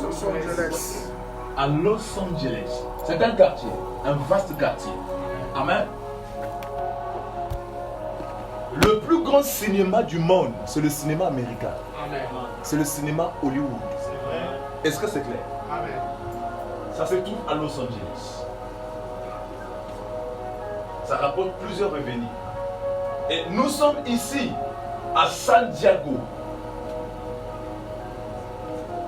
Los Angeles. À Los Angeles. C'est un quartier, un vaste quartier. Amen. Le plus grand cinéma du monde, c'est le cinéma américain. Amen. C'est le cinéma Hollywood. C'est vrai. Est-ce que c'est clair? Amen. Ça se trouve à Los Angeles. Ça rapporte plusieurs revenus. Et nous sommes ici, à San Diego.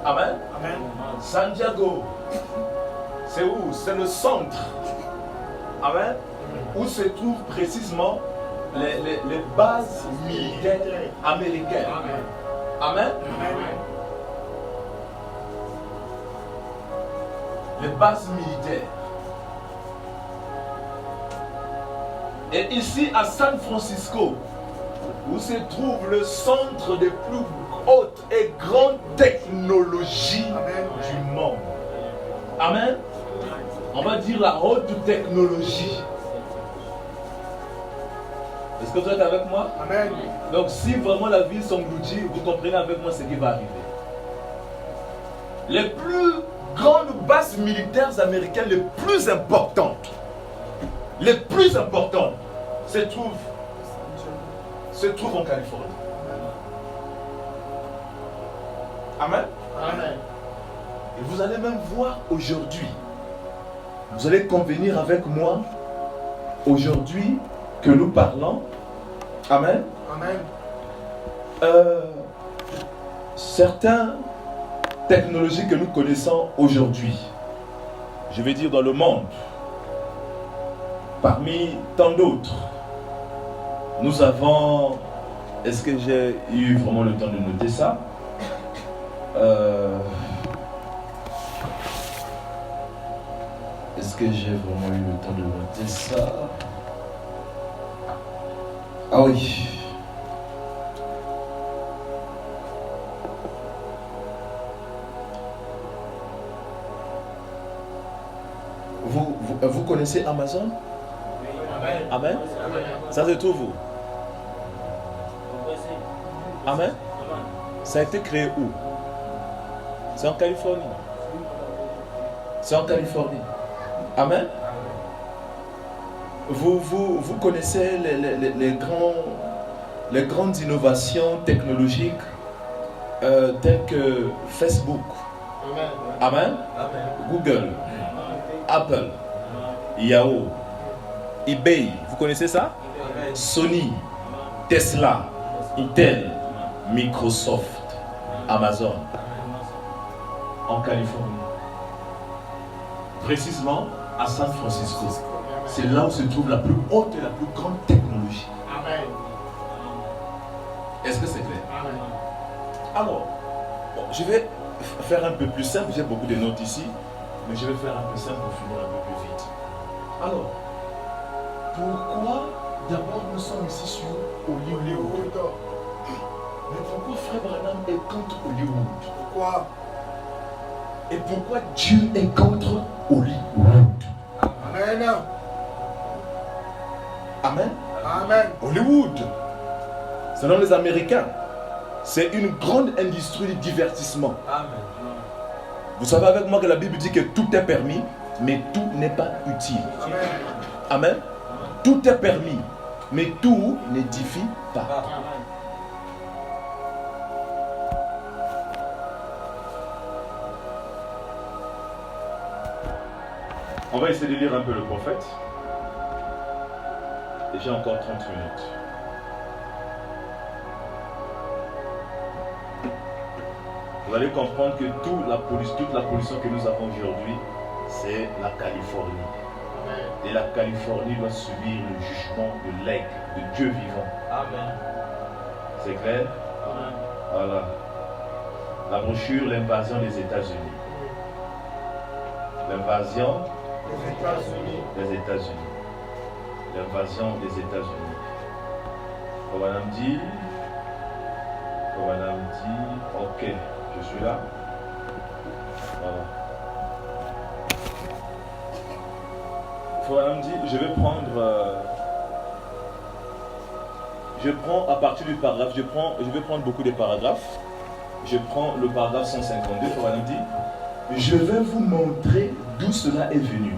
Amen. Amen. San Diego. C'est où? C'est le centre. Amen. Où se trouvent précisément les bases militaires américaines. Amen. Amen. Amen. Les bases militaires. Et ici à San Francisco, où se trouve le centre des plus hautes et grandes technologies du monde. Amen. On va dire la haute technologie. Est-ce que vous êtes avec moi? Amen. Donc si vraiment la vie s'engloutit, vous comprenez avec moi ce qui va arriver. Les plus grandes bases militaires américaines, les plus importantes, se trouvent en Californie. Amen. Amen. Et vous allez même voir aujourd'hui, vous allez convenir avec moi aujourd'hui que nous parlons. Amen. Amen. Certaines technologies que nous connaissons aujourd'hui, je vais dire dans le monde, parmi tant d'autres, nous avons, est-ce que j'ai eu vraiment le temps de noter ça? Est-ce que j'ai vraiment eu le temps de noter ça? Ah oui. Vous connaissez Amazon? Amen. Amen. Ça se trouve où? Amen. Ça a été créé où? C'est en Californie. C'est en Californie. Amen. Vous connaissez les grandes innovations technologiques telles que Facebook. Amen. Google. Apple. Yahoo. eBay. Vous connaissez ça? Sony. Tesla. Intel. Microsoft. Amazon. En Californie. Précisément à San Francisco. C'est là où se trouve la plus haute et la plus grande technologie. Amen. Est-ce que c'est clair? Amen. Alors, bon, je vais faire un peu plus simple. J'ai beaucoup de notes ici, mais je vais faire un peu simple pour finir un peu plus vite. Alors, pourquoi d'abord nous sommes ici sur Hollywood? Mais pourquoi Frère Branham est contre Hollywood? Pourquoi? Et pourquoi Dieu est contre Hollywood? Amen. Amen. Amen. Hollywood, selon les Américains, c'est une grande industrie de divertissement. Amen. Vous savez avec moi que la Bible dit que tout est permis, mais tout n'est pas utile. Amen. Amen. Tout est permis, mais tout n'édifie pas. On va essayer de lire un peu le prophète. Et j'ai encore 30 minutes. Vous allez comprendre que toute la pollution que nous avons aujourd'hui, c'est la Californie. Et la Californie doit subir le jugement de l'aigle, de Dieu vivant. Amen. C'est clair? Amen. Voilà. La brochure, l'invasion des États-Unis. L'invasion Les États-Unis. des États-Unis. L'invasion des États-Unis. Madame dit, ok, je suis là. Voilà. Madame dit, je vais prendre. Je prends à partir du paragraphe, je vais prendre beaucoup de paragraphes. Je prends le paragraphe 152, Madame dit. je vais vous montrer d'où cela est venu.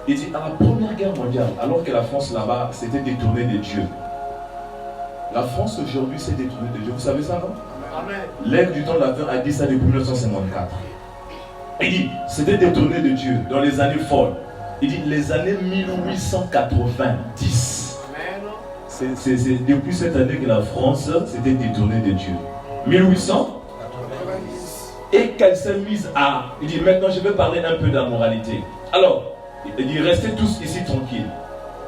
Il dit, à la Première Guerre mondiale, alors que la France là-bas s'était détournée de Dieu, la France aujourd'hui s'est détournée de Dieu. Vous savez ça, non? Amen. L'ère du temps de la fin a dit ça depuis 1954. Il dit, c'était détourné de Dieu dans les années folles. Il dit, les années 1890. C'est depuis cette année que la France s'était détournée de Dieu. 1800. Et qu'elle s'est mise à... Il dit, maintenant je vais parler un peu de la moralité. Alors, il dit, restez tous ici tranquilles.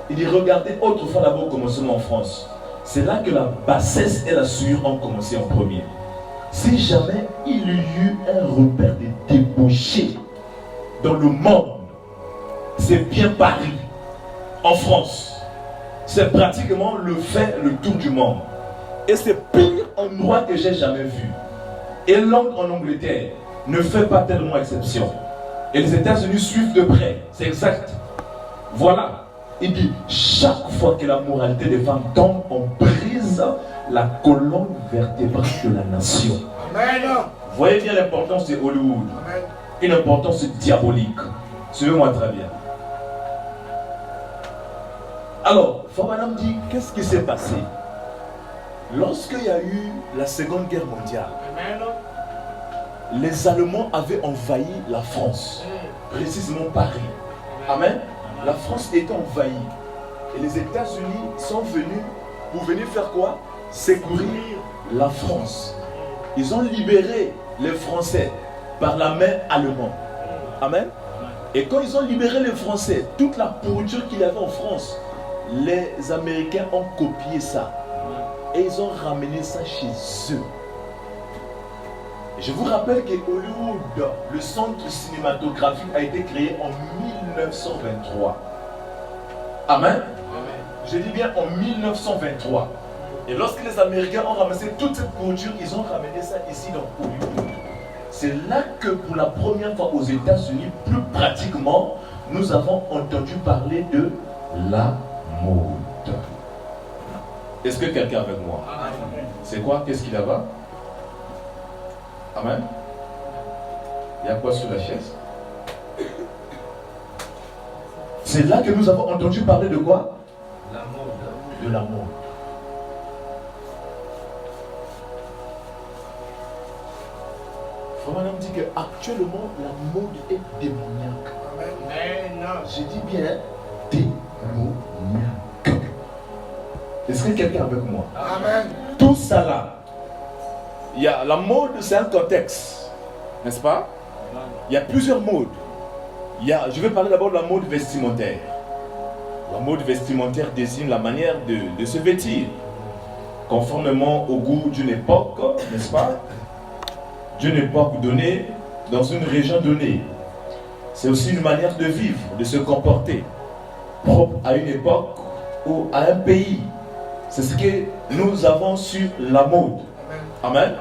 Il dit, regardez autrefois là-bas au commencement en France. C'est là que la bassesse et la souillure ont commencé en premier. Si jamais il y eut un repère de débauchés dans le monde, c'est bien Paris, en France. C'est pratiquement le tour du monde. Et c'est pire endroit que j'ai jamais vu. Et Londres en Angleterre ne fait pas tellement exception. Et les États-Unis suivent de près. C'est exact. Voilà. Il dit, chaque fois que la moralité des femmes tombe, on brise la colonne vertébrale de la nation. Amen. Voyez bien l'importance de Hollywood. Amen. Une importance diabolique. Suivez-moi très bien. Alors, Fabanam dit, qu'est-ce qui s'est passé? Lorsqu'il y a eu la Seconde Guerre mondiale, les Allemands avaient envahi la France, précisément Paris. Amen. La France était envahie. Et les États-Unis sont venus pour venir faire quoi? Secourir la France. Ils ont libéré les Français par la main allemande. Amen. Et quand ils ont libéré les Français, toute la pourriture qu'il y avait en France, les Américains ont copié ça. Et ils ont ramené ça chez eux. Je vous rappelle que Hollywood, le centre cinématographique, a été créé en 1923. Amen. Je dis bien en 1923. Et lorsque les Américains ont ramassé toute cette pourriture, ils ont ramené ça ici dans Hollywood. C'est là que pour la première fois aux États-Unis, plus pratiquement, nous avons entendu parler de la mode. Est-ce que quelqu'un est avec moi? C'est quoi? Qu'est-ce qu'il y a là-bas? Amen. Il y a quoi sur la chaise? C'est là que nous avons entendu parler de quoi? La mode. De la mode. Madame dit qu'actuellement la mode est démoniaque. Amen. Je dis bien démoniaque. Est-ce que quelqu'un est avec moi? Amen. Tout ça là, il y a la mode, c'est un contexte, n'est-ce pas? Il y a plusieurs modes. Je vais parler d'abord de la mode vestimentaire. La mode vestimentaire désigne la manière de se vêtir, conformément au goût d'une époque, n'est-ce pas? D'une époque donnée, dans une région donnée. C'est aussi une manière de vivre, de se comporter, propre à une époque ou à un pays. C'est ce que nous avons sur la mode. Amen.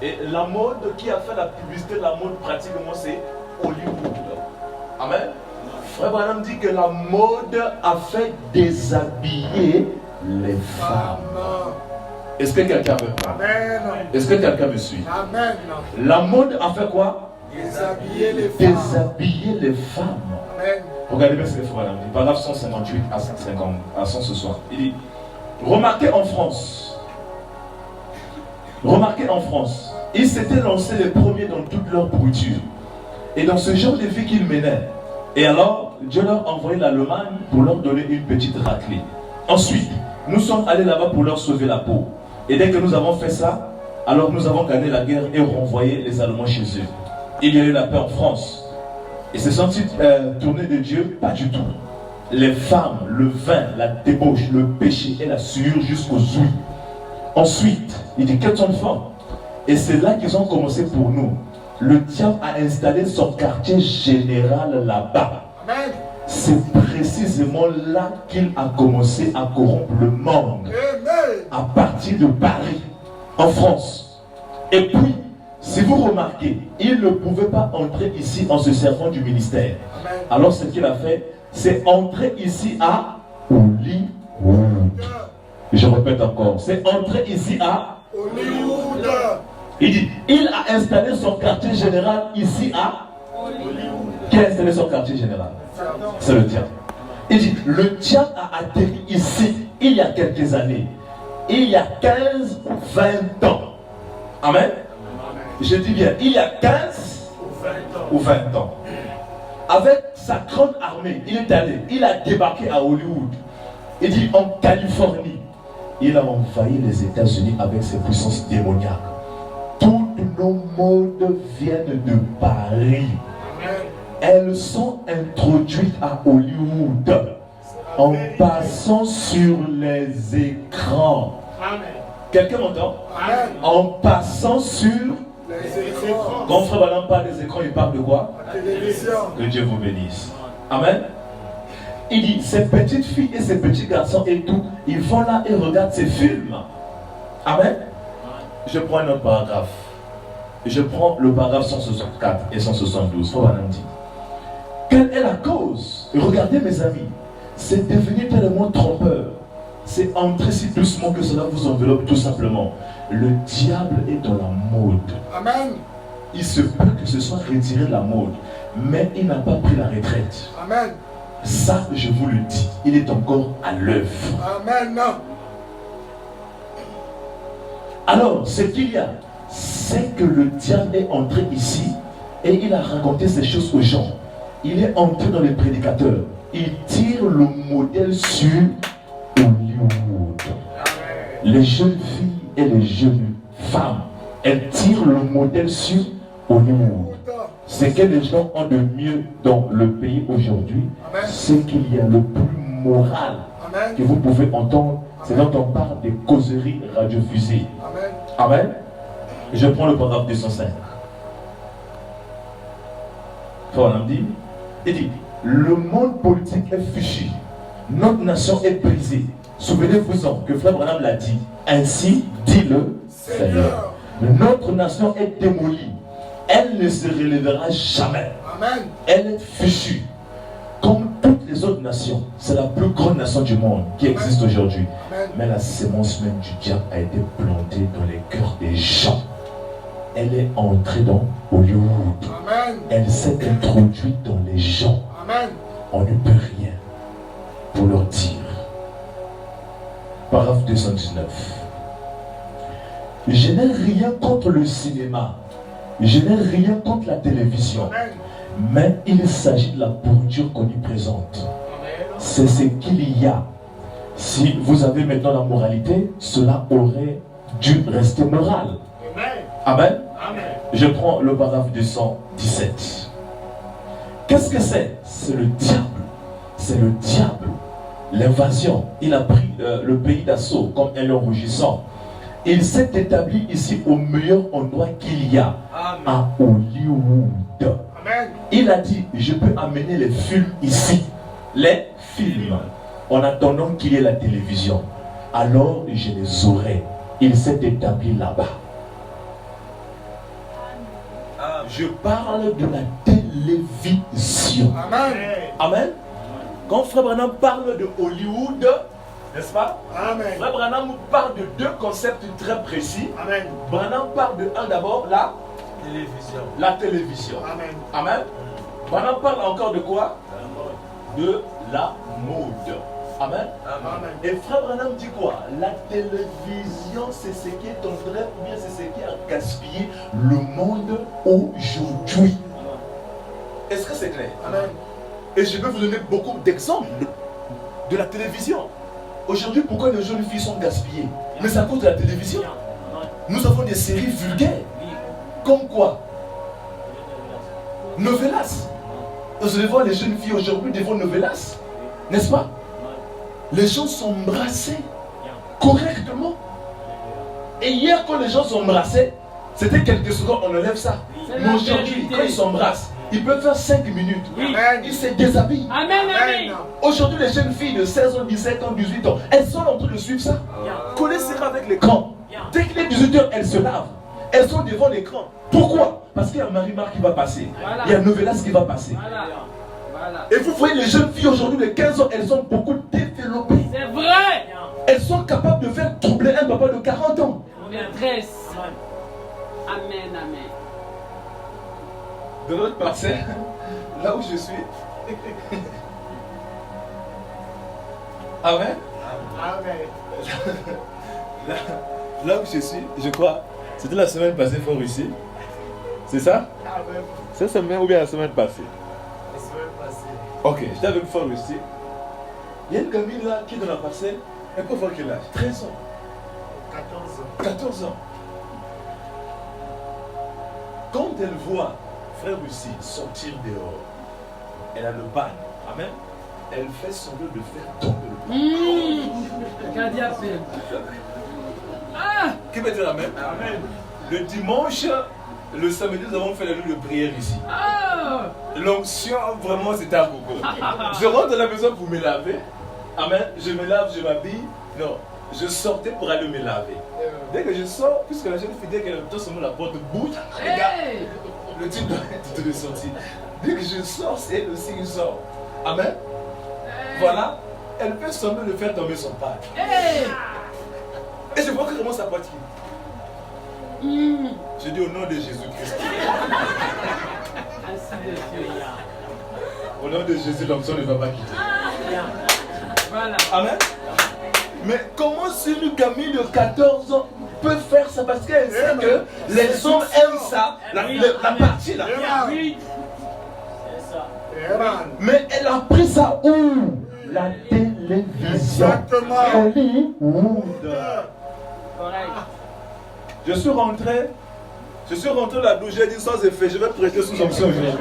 Et la mode, qui a fait la publicité de la mode pratiquement, c'est Hollywood. Amen. Frère Branham dit que la mode a fait déshabiller les femmes. Est-ce que quelqu'un me parle? Amen. Est-ce que quelqu'un me suit? Amen. La mode a fait quoi? Déshabiller les femmes. Déshabiller les femmes. Amen. Regardez bien ce que Frère Branham dit. Paragraphe 158 à 160. Il dit, remarquez en France, ils s'étaient lancés les premiers dans toute leur pourriture. Et dans ce genre de vie qu'ils menaient. Et alors, Dieu leur a envoyé l'Allemagne pour leur donner une petite raclée. Ensuite, nous sommes allés là-bas pour leur sauver la peau. Et dès que nous avons fait ça, alors nous avons gagné la guerre et renvoyé les Allemands chez eux. Il y a eu la paix en France. Et se sont-ils tournés de Dieu? Pas du tout. Les femmes, le vin, la débauche, le péché et la souillure jusqu'aux ouïes. Ensuite, il dit quelles sont les femmes? Et c'est là qu'ils ont commencé pour nous. Le diable a installé son quartier général là-bas. Amen. C'est précisément là qu'il a commencé à corrompre le monde. Amen. À partir de Paris, en France. Et puis, si vous remarquez, il ne pouvait pas entrer ici en se servant du ministère. Amen. Alors ce qu'il a fait, c'est entrer ici à Hollywood. Je répète encore, c'est entrer ici à Hollywood. Il dit, il a installé son quartier général ici à Qui a installé son quartier général? C'est le diable. Il dit, le diable a atterri ici il y a quelques années. Il y a 15 ou 20 ans. Amen. Je dis bien, il y a 15 ou 20 ans. Avec sa grande armée, il est allé, il a débarqué à Hollywood. Il dit en Californie. Il a envahi les États-Unis avec ses puissances démoniaques. Toutes nos modes viennent de Paris. Elles sont introduites à Hollywood en passant sur les écrans. Quelqu'un m'entend? En passant sur les écrans. Quand Frère Branham parle des écrans, il parle de quoi? La télévision. Que Dieu vous bénisse. Amen. Il dit, ces petites filles et ces petits garçons et tout, ils vont là et regardent ces films. Amen. Je prends un autre paragraphe. Je prends le paragraphe 164 et 172. Frère Branham dit, quelle est la cause? Regardez mes amis, c'est devenu tellement trompeur. C'est entrer si doucement que cela vous enveloppe tout simplement. Le diable est dans la mode. Amen. Il se peut que ce soit retiré de la mode, mais il n'a pas pris la retraite. Amen. Ça, je vous le dis, il est encore à l'œuvre. Amen. Alors, ce qu'il y a, c'est que le diable est entré ici et il a raconté ces choses aux gens. Il est entré dans les prédicateurs. Il tire le modèle sur Hollywood. Les jeunes filles et les jeunes femmes, elles tirent le modèle sur Hollywood. Ce que les gens ont de mieux dans le pays aujourd'hui, c'est qu'il y a le plus moral que vous pouvez entendre. C'est quand on parle des causeries radiofusées. Amen. Je prends le paragraphe 205. Il dit, le monde politique est fichu. Notre nation est brisée. Souvenez-vous-en que Frère Branham l'a dit. Ainsi dit le Seigneur. Notre nation est démolie. Elle ne se relèvera jamais. Amen. Elle est fichue. Comme toutes les autres nations, c'est la plus grande nation du monde qui existe aujourd'hui. Mais la sémence même du diable a été plantée dans les cœurs des gens. Elle est entrée dans Hollywood. Amen. Elle s'est introduite dans les gens. Amen. On ne peut rien pour leur dire. Paragraphe 219. Je n'ai rien contre le cinéma. Je n'ai rien contre la télévision. Amen. Mais il s'agit de la pourriture qu'on y présente. C'est ce qu'il y a. Si vous avez maintenant la moralité, cela aurait dû rester moral. Amen. Amen. Je prends le paragraphe 217. Qu'est-ce que c'est? C'est le diable. C'est le diable. L'invasion. Il a pris le pays d'assaut comme un lion rugissant. Il s'est établi ici au meilleur endroit qu'il y a. Amen. À Hollywood. Amen. Il a dit, je peux amener les films ici. Les films. En attendant qu'il y ait la télévision. Alors je les aurai. Il s'est établi là-bas. Je parle de la télévision. Amen. Amen. Quand Frère Branham parle de Hollywood, n'est-ce pas? Amen. Frère Branham parle de deux concepts très précis. Amen. Branham parle de un d'abord, la télévision. La télévision. Amen. Amen. Branham parle encore de quoi? De la mode. Amen. Amen. Et Frère Branham dit quoi? La télévision, c'est ce qui est en train, ou bien c'est ce qui a gaspillé le monde aujourd'hui. Est-ce que c'est clair? Amen. Et je vais vous donner beaucoup d'exemples de la télévision. Aujourd'hui, pourquoi les jeunes filles sont gaspillées? Mais c'est à cause de la télévision. Nous avons des séries vulgaires. Comme quoi? Novelas. Vous allez voir les jeunes filles aujourd'hui devant Novelas. N'est-ce pas? Les gens sont embrassés correctement. Et hier, quand les gens sont embrassés, c'était quelques secondes, on enlève ça. Mais aujourd'hui, quand ils s'embrassent, ils peuvent faire 5 minutes. Oui. Ils se déshabillent. Amen, amen. Aujourd'hui, les jeunes filles de 16 ans, 17 ans, 18 ans, elles sont en train de suivre ça. Connaissez-vous avec l'écran. Dès qu'il est 18 h, elles se lavent. Elles sont devant l'écran. Pourquoi? Parce qu'il y a Marie-Marc qui va passer. Voilà. Il y a Novelas qui va passer. Voilà. Voilà. Et vous voyez les jeunes filles aujourd'hui de 15 ans, elles sont beaucoup développées. C'est vrai. Elles sont capables de faire troubler un papa de 40 ans. Maîtresse. Amen, amen. de l'autre parcelle, là où je suis. Amen. Amen. Là où je suis, je crois, c'était la semaine passée fort ici. C'est ça? Amen. Cette semaine ou bien la semaine passée? La semaine passée. Ok, j'étais avec fort ici. Il y a une gamine là qui est dans la parcelle. Elle peut voir quel âge? 13 ans. 14 ans. 14 ans. Quand elle voit frère ici sortir dehors, elle a le ban. Amen. Elle fait semblant de faire tomber le ban. Qui peut dire amen? Amen. Le dimanche, le samedi, nous avons fait la nuit de prière ici. L'onction, vraiment, c'était un gogo. Je rentre à la maison pour me laver. Amen. Je me lave, je m'habille. Non, je sortais pour aller me laver. Dès que je sors, puisque la jeune fille, dès qu'elle entend seulement la porte bouge, regarde, le type doit être de sortir. Dès que je sors, c'est elle aussi qui sort. Amen. Voilà, elle peut sembler de faire tomber son père. Et je vois que comment ça poitrine. Je dis au nom de Jésus-Christ. Au nom de Jésus, l'onction ne va pas quitter. Voilà. Amen. Mais comment une gamine de 14 ans peut faire ça? Parce qu'elle sait que les hommes aiment ça, la partie là. Oui. C'est ça. Amen. Mais elle a pris ça où? La télévision. Exactement. Hollywood. Correct. Je suis rentré de la douche, j'ai dit sans effet, je vais prêcher sous onction aujourd'hui.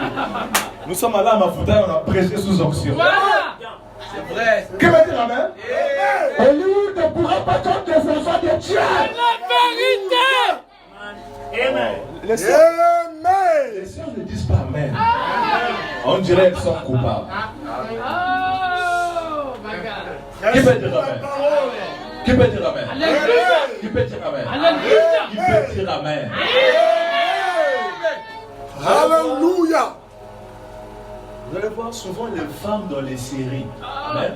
Nous sommes allés à Mafuta, on a prêché sous onction. Voilà. C'est vrai. Que veut dire amen? Hollywood ne pourra pas contre les enfants de Dieu. La vérité. Amen. Les sœurs ne disent pas amen. On dirait qu'elles sont coupables. Oh my God. Qui peut dire amen? Qui peut dire amen? Alléluia. Qui peut dire amen? Alléluia. Qui peut dire amen? Alléluia. Vous allez voir souvent les femmes dans les séries. Amen.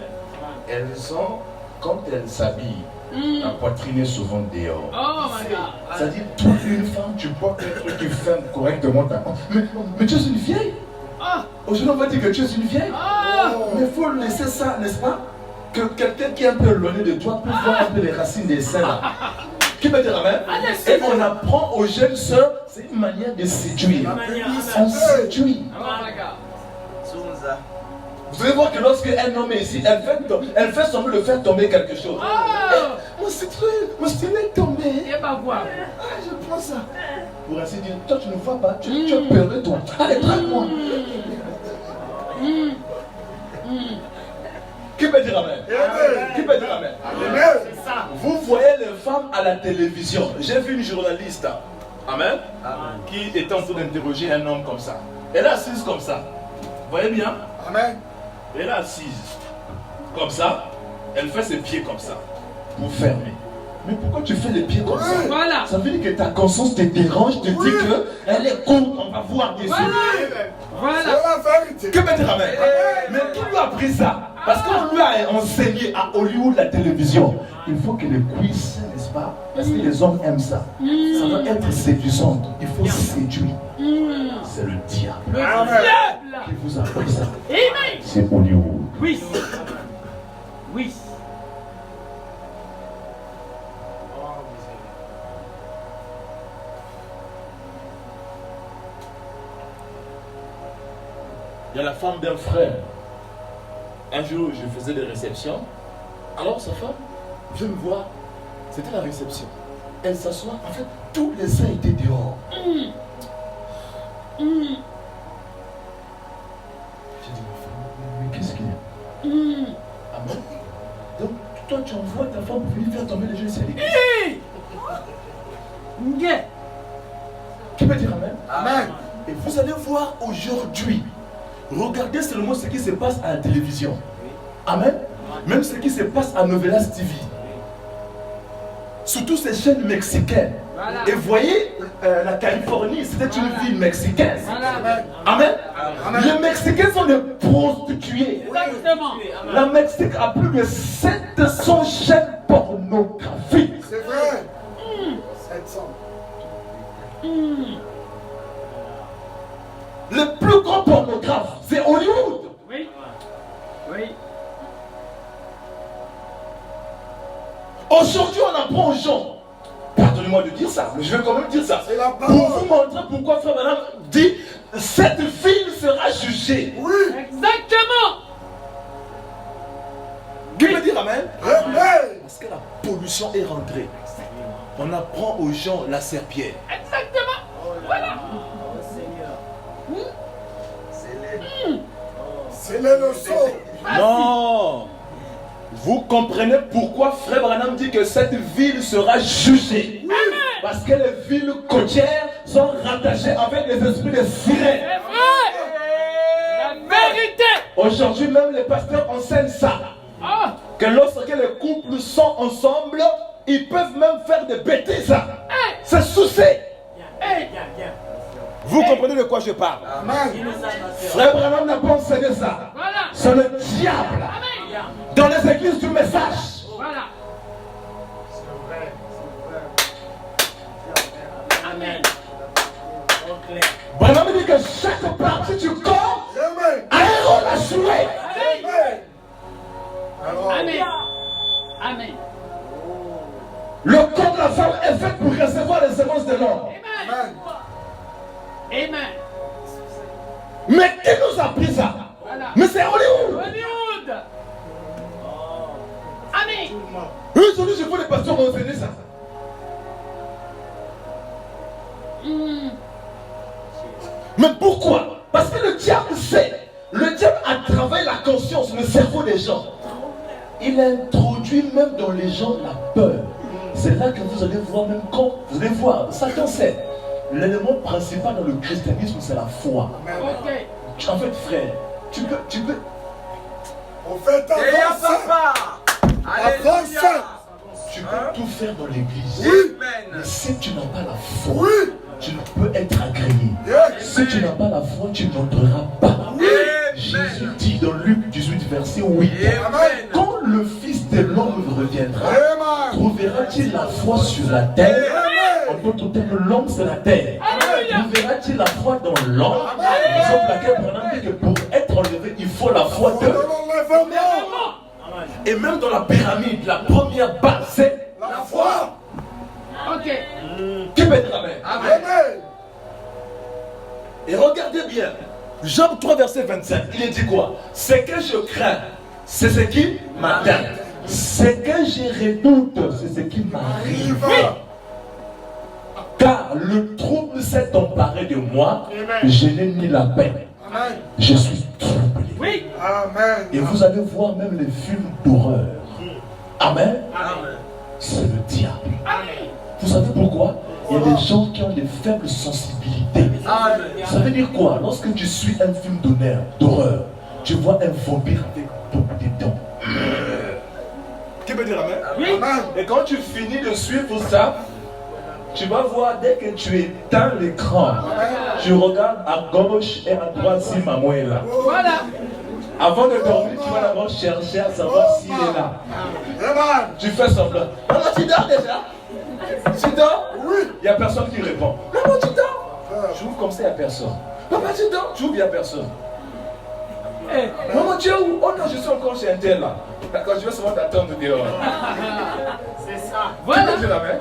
Elles ont, quand elles s'habillent, la poitrine est souvent dehors. Oh my God. C'est-à-dire, toi, une femme, tu portes un truc qui ferme correctement ta hanche. Mais tu es une vieille. Aujourd'hui, on va dire que tu es une vieille. Mais il faut laisser ça, n'est-ce pas? Que quelqu'un qui est un peu éloigné de toi peut voir un peu les racines des seins là. Qui peut dire amen? Et on apprend aux jeunes sœurs, c'est une manière de séduire. On séduit. Oh my God. Vous allez voir que lorsque un homme est ici, elle fait semblant de faire tomber quelque chose. Mon stylo est tombé. Il va voir. Je prends ça. Pour ainsi dire, toi tu ne vois pas, tu es peureux toi. Allez, traque-moi. Qui peut dire amen? Qui peut dire amen? C'est ça. Vous voyez les femmes à la télévision. J'ai vu une journaliste, amen, qui était en train d'interroger un homme comme ça. Elle est assise comme ça. Vous voyez bien? Amen. Elle est assise comme ça. Elle fait ses pieds comme ça pour fermer. Mais pourquoi tu fais les pieds comme ça? Voilà. Ça veut dire que ta conscience te dérange, te dit qu'elle est courte, on va voir dessus. Voilà. C'est la vérité. Que veut dire amen? Mais qui lui a appris ça? Parce qu'on lui a enseigné à Hollywood la télévision. Il faut que les cuisses, n'est-ce pas? Parce que les hommes aiment ça. Ça doit être séduisant. Il faut séduire. C'est le diable Amen. qui vous a appris ça. Amen. C'est Hollywood. Oui. Oui. Il y a la femme d'un frère. Un jour, je faisais des réceptions. Alors, sa femme vient me voir. C'était la réception. Elle s'assoit. En fait, tous les seins étaient dehors. J'ai dit, ma femme, mais qu'est-ce qu'il y a? Ah bon? Donc, toi, tu envoies ta femme pour venir faire tomber les jeunes séries. Qui peut dire amen? Amen. Et vous allez voir aujourd'hui. Regardez seulement ce qui se passe à la télévision. Amen. Même ce qui se passe à Novelas TV. Surtout ces chaînes mexicaines. Voilà. Et voyez, la Californie, c'était une ville mexicaine. Voilà. Amen. Les Mexicains sont des prostituées. Exactement. La Mexique a plus de 700 chaînes pornographiques. C'est vrai. 700. Le plus grand pornographe, c'est Hollywood. Oui. Oui. Aujourd'hui, on apprend aux gens. Pardonnez-moi de dire ça, mais je vais quand même dire ça. C'est la Pour parole. vous montrer pourquoi Frère Branham dit cette ville sera jugée. Oui. Exactement. Qui peut dire Amen? Amen. Parce que la pollution est rentrée. On apprend aux gens la serpillère. Exactement. Voilà. C'est les leçons. Non. Vous comprenez pourquoi Frère Branham dit que cette ville sera jugée? Parce que les villes côtières sont rattachées avec les esprits de sirènes. C'est vrai. La vérité. Aujourd'hui même les pasteurs enseignent ça. Ah. Que lorsque les couples sont ensemble, ils peuvent même faire des bêtises. C'est souci. Hey. Vous comprenez de quoi je parle? Amen. Frère Branham n'a pas enseigné ça. Voilà. C'est le diable. Amen. Dans les églises du message. Voilà. Amen. Branham dit que chaque partie du corps Amen. a un rôle à jouer. Amen. Alors, Amen. Amen. Le corps de la femme est fait pour recevoir les semences de l'homme. Amen. Amen. Amen. Mais qui nous a appris ça? Voilà. Mais c'est Hollywood. Hollywood. Amen. Aujourd'hui, je vois les pasteurs enseigner ça. Mais pourquoi? Parce que le diable sait. Le diable a travaillé la conscience, le cerveau des gens. Il introduit même dans les gens la peur. C'est là que vous allez voir, même quand vous allez voir, Satan sait. L'élément principal dans le christianisme, c'est la foi. Ok. En fait, frère, tu peux. On fait avancer. Tu peux tout faire dans l'église. Oui. Mais si tu n'as pas la foi, Oui. tu ne peux être agréé. Yes. Si tu n'as pas la foi, tu n'entreras pas. Jésus dit dans Luc 18, verset 8, Amen. quand le Fils de l'homme reviendra, Amen. trouvera-t-il la foi sur la terre? En Amen. d'autres termes, l'homme c'est la terre. Trouvera-t-il la foi dans l'homme? Raison pour laquelle Branham dit que pour être enlevé, il faut la foi Dans de. l'enlèvement. Et même dans la pyramide, la première base, c'est La foi. Ok. qui peut dire Amen? Amen. Et regardez bien, Job 3, verset 25, il dit quoi? Ce que je crains, c'est ce qui m'atteint. Ce que je redoute, c'est ce qui m'arrive. Viva. Car le trouble s'est emparé de moi, Amen. je n'ai ni la paix. Amen. Je suis troublé. Oui. Amen. Et vous allez voir même les films d'horreur. Amen. Amen. C'est le diable. Amen. Vous savez pourquoi? Il y a des gens qui ont des faibles sensibilités. Ça veut dire quoi? Lorsque tu suis un film d'horreur, tu vois un vampire avec beaucoup de dents. Qui peut dire Amen? Oui. Amen. Et quand tu finis de suivre ça, tu vas voir dès que tu éteins l'écran, tu regardes à gauche et à droite si maman est là. Voilà. Avant de dormir, tu vas d'abord chercher à savoir s'il est là. Amen. Tu fais semblant. Maman, tu dors déjà? Tu dors? Oui. Il n'y a personne qui répond. Maman, tu dors? J'ouvre comme ça, il n'y a personne. Papa, tu dors? J'ouvre, il n'y a personne. Eh. Maman, tu es où? Oh non, je suis encore chez un tel là. D'accord, je vais seulement t'attendre dehors. C'est ça. Voilà. Qui peut dire Amen?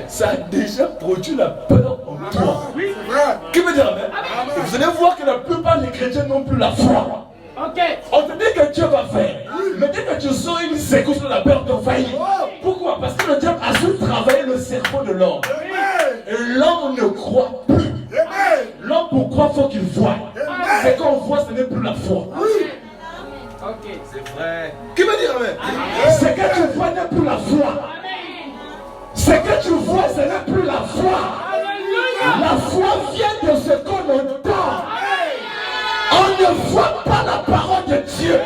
Ça a déjà produit la peur en toi. Oui. C'est vrai. Qui peut dire Amen? Et vous allez voir que la plupart des chrétiens n'ont plus la foi. Ok. On te dit que Dieu va faire. Mais dès que tu sors une secousse, la peur t'envahit. Pourquoi? Parce que le diable a su travailler le cerveau de l'homme. Amen. Et l'homme ne croit plus. Amen. L'homme pour croire, il faut qu'il voie. C'est qu'on voit, ce n'est plus la foi. Ok. Qui veut dire Amen? Ce que tu vois n'est plus la foi. Ce que tu vois, ce n'est plus la foi. Alléluia. La foi vient de ce qu'on entend. On ne voit pas la parole de Dieu.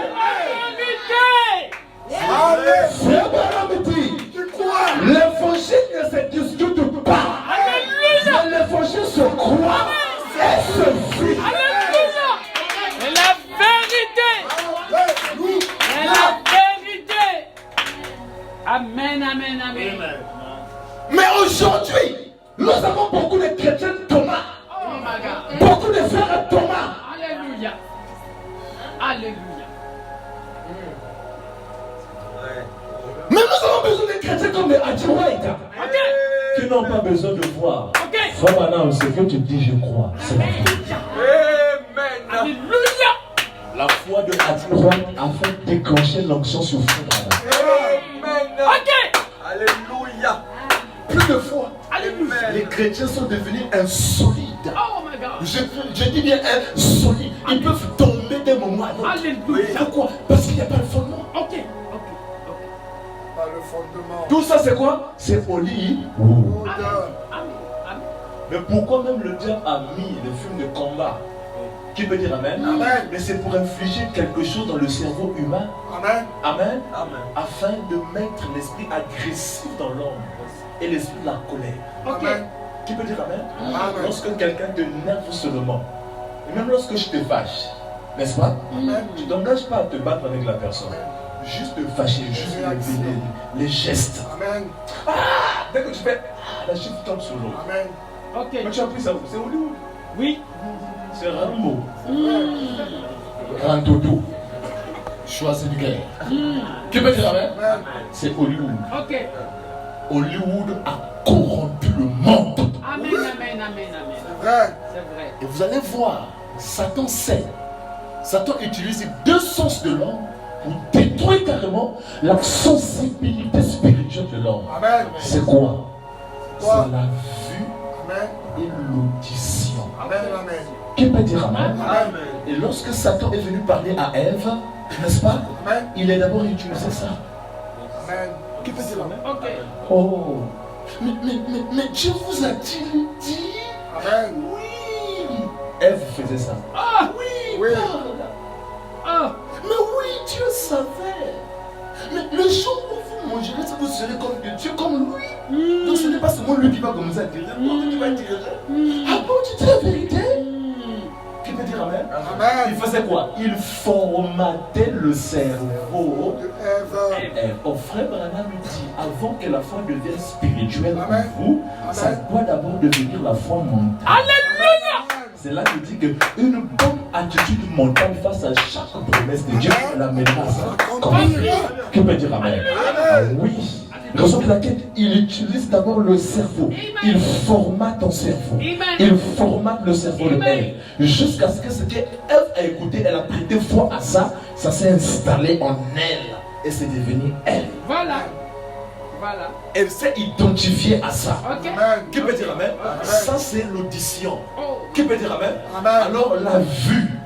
Vérité. Amen. Frère Branham dit, Tu crois. l'évangile ne se discute pas. Alléluia. Mais l'évangile se croit et se vit. Alléluia. C'est la vérité. Alléluia. C'est la vérité. Amen, amen, amen. Mais aujourd'hui, nous avons beaucoup de chrétiens Thomas. Oh my God. besoin de voir. Ok. Frère Branham, ce que tu dis, je crois. C'est la foi. Amen. Alléluia. La foi de Adroit a fait déclencher l'onction sur Frère Branham. Amen. Ok. Alléluia. Plus de foi. Alléluia. Les chrétiens sont devenus insolides. Oh my God. Je dis bien insolides. Ils peuvent tomber d'un moment à l'autre. Alléluia. Pourquoi? Parce qu'il n'y a pas de fondement. Ok. Par le fondement. Tout ça, c'est quoi? C'est Hollywood. Odeur. Amen. Amen. Mais pourquoi même le diable a mis les films de combat? Qui peut dire Amen? Amen. Mais c'est pour infliger quelque chose dans le cerveau humain. Amen. Amen. Amen. Afin de mettre l'esprit agressif dans l'homme et l'esprit de la colère. Ok. Amen. Qui peut dire Amen? Amen. Lorsque quelqu'un te nerve seulement, et même lorsque je te fâche, n'est-ce pas? Amen. Tu ne t'engages pas à te battre avec la personne. Juste te fâcher, juste les gestes. Amen. Dès que tu fais, la chiffre tombe sur l'eau. Amen. Ok. Mais tu as pris ça, c'est Hollywood. Oui. C'est Rambo. Rantoto. Schwarzenegger. Qui peut dire Amen? Amen. C'est Hollywood. Ok. Hollywood a corrompu le monde. Amen. Amen. Amen. Amen. C'est vrai. C'est vrai. Et vous allez voir, Satan sait. Satan utilise deux sens de l'homme pour détruire carrément la sensibilité spirituelle de l'homme. Amen. C'est quoi? C'est Quoi? la vue Amen. et l'audition. Amen. Amen. Qui peut dire Amen? Amen. Et lorsque Satan est venu parler à Ève, n'est-ce pas? Amen. Il a d'abord utilisé ça. Amen. Qui peut dire Amen? Ok. Oh, mais Dieu vous a-t-il dit? Amen. Oui. Ève faisait ça. Ah. Oui, Oui. parle. Ah. Mais oui, Dieu savait. Mais le jour où vous mangerez, ça vous serez comme Dieu, comme lui. Donc ce n'est pas seulement lui qui va commencer à dire, toi tu vas dire. Ah bon, tu dis la vérité? Qui peut dire Amen? Il Amen. faisait quoi? Il formatait le cerveau. De Ève. Et au frère Branham lui dit, avant que la foi devienne spirituelle Amen. pour vous, ça Amen. doit d'abord devenir la foi mentale. Alléluia. C'est là qu'il dit qu'une bonne attitude mentale face à chaque promesse de Dieu, la menace. Qui peut dire Amen? Ah oui. Raison pour laquelle il utilise d'abord le cerveau. Il formate ton cerveau. Il formate le cerveau de Ève. Jusqu'à ce que ce qu'Ève a écouté, elle a prêté foi à ça, ça s'est installé en elle. Et c'est devenu elle. Voilà. Voilà. Elle s'est identifiée à ça. Ok. Amen. Qui peut dire Amen? Ça c'est l'audition. Oh. Qui peut dire Amen? Amen. Alors la vue.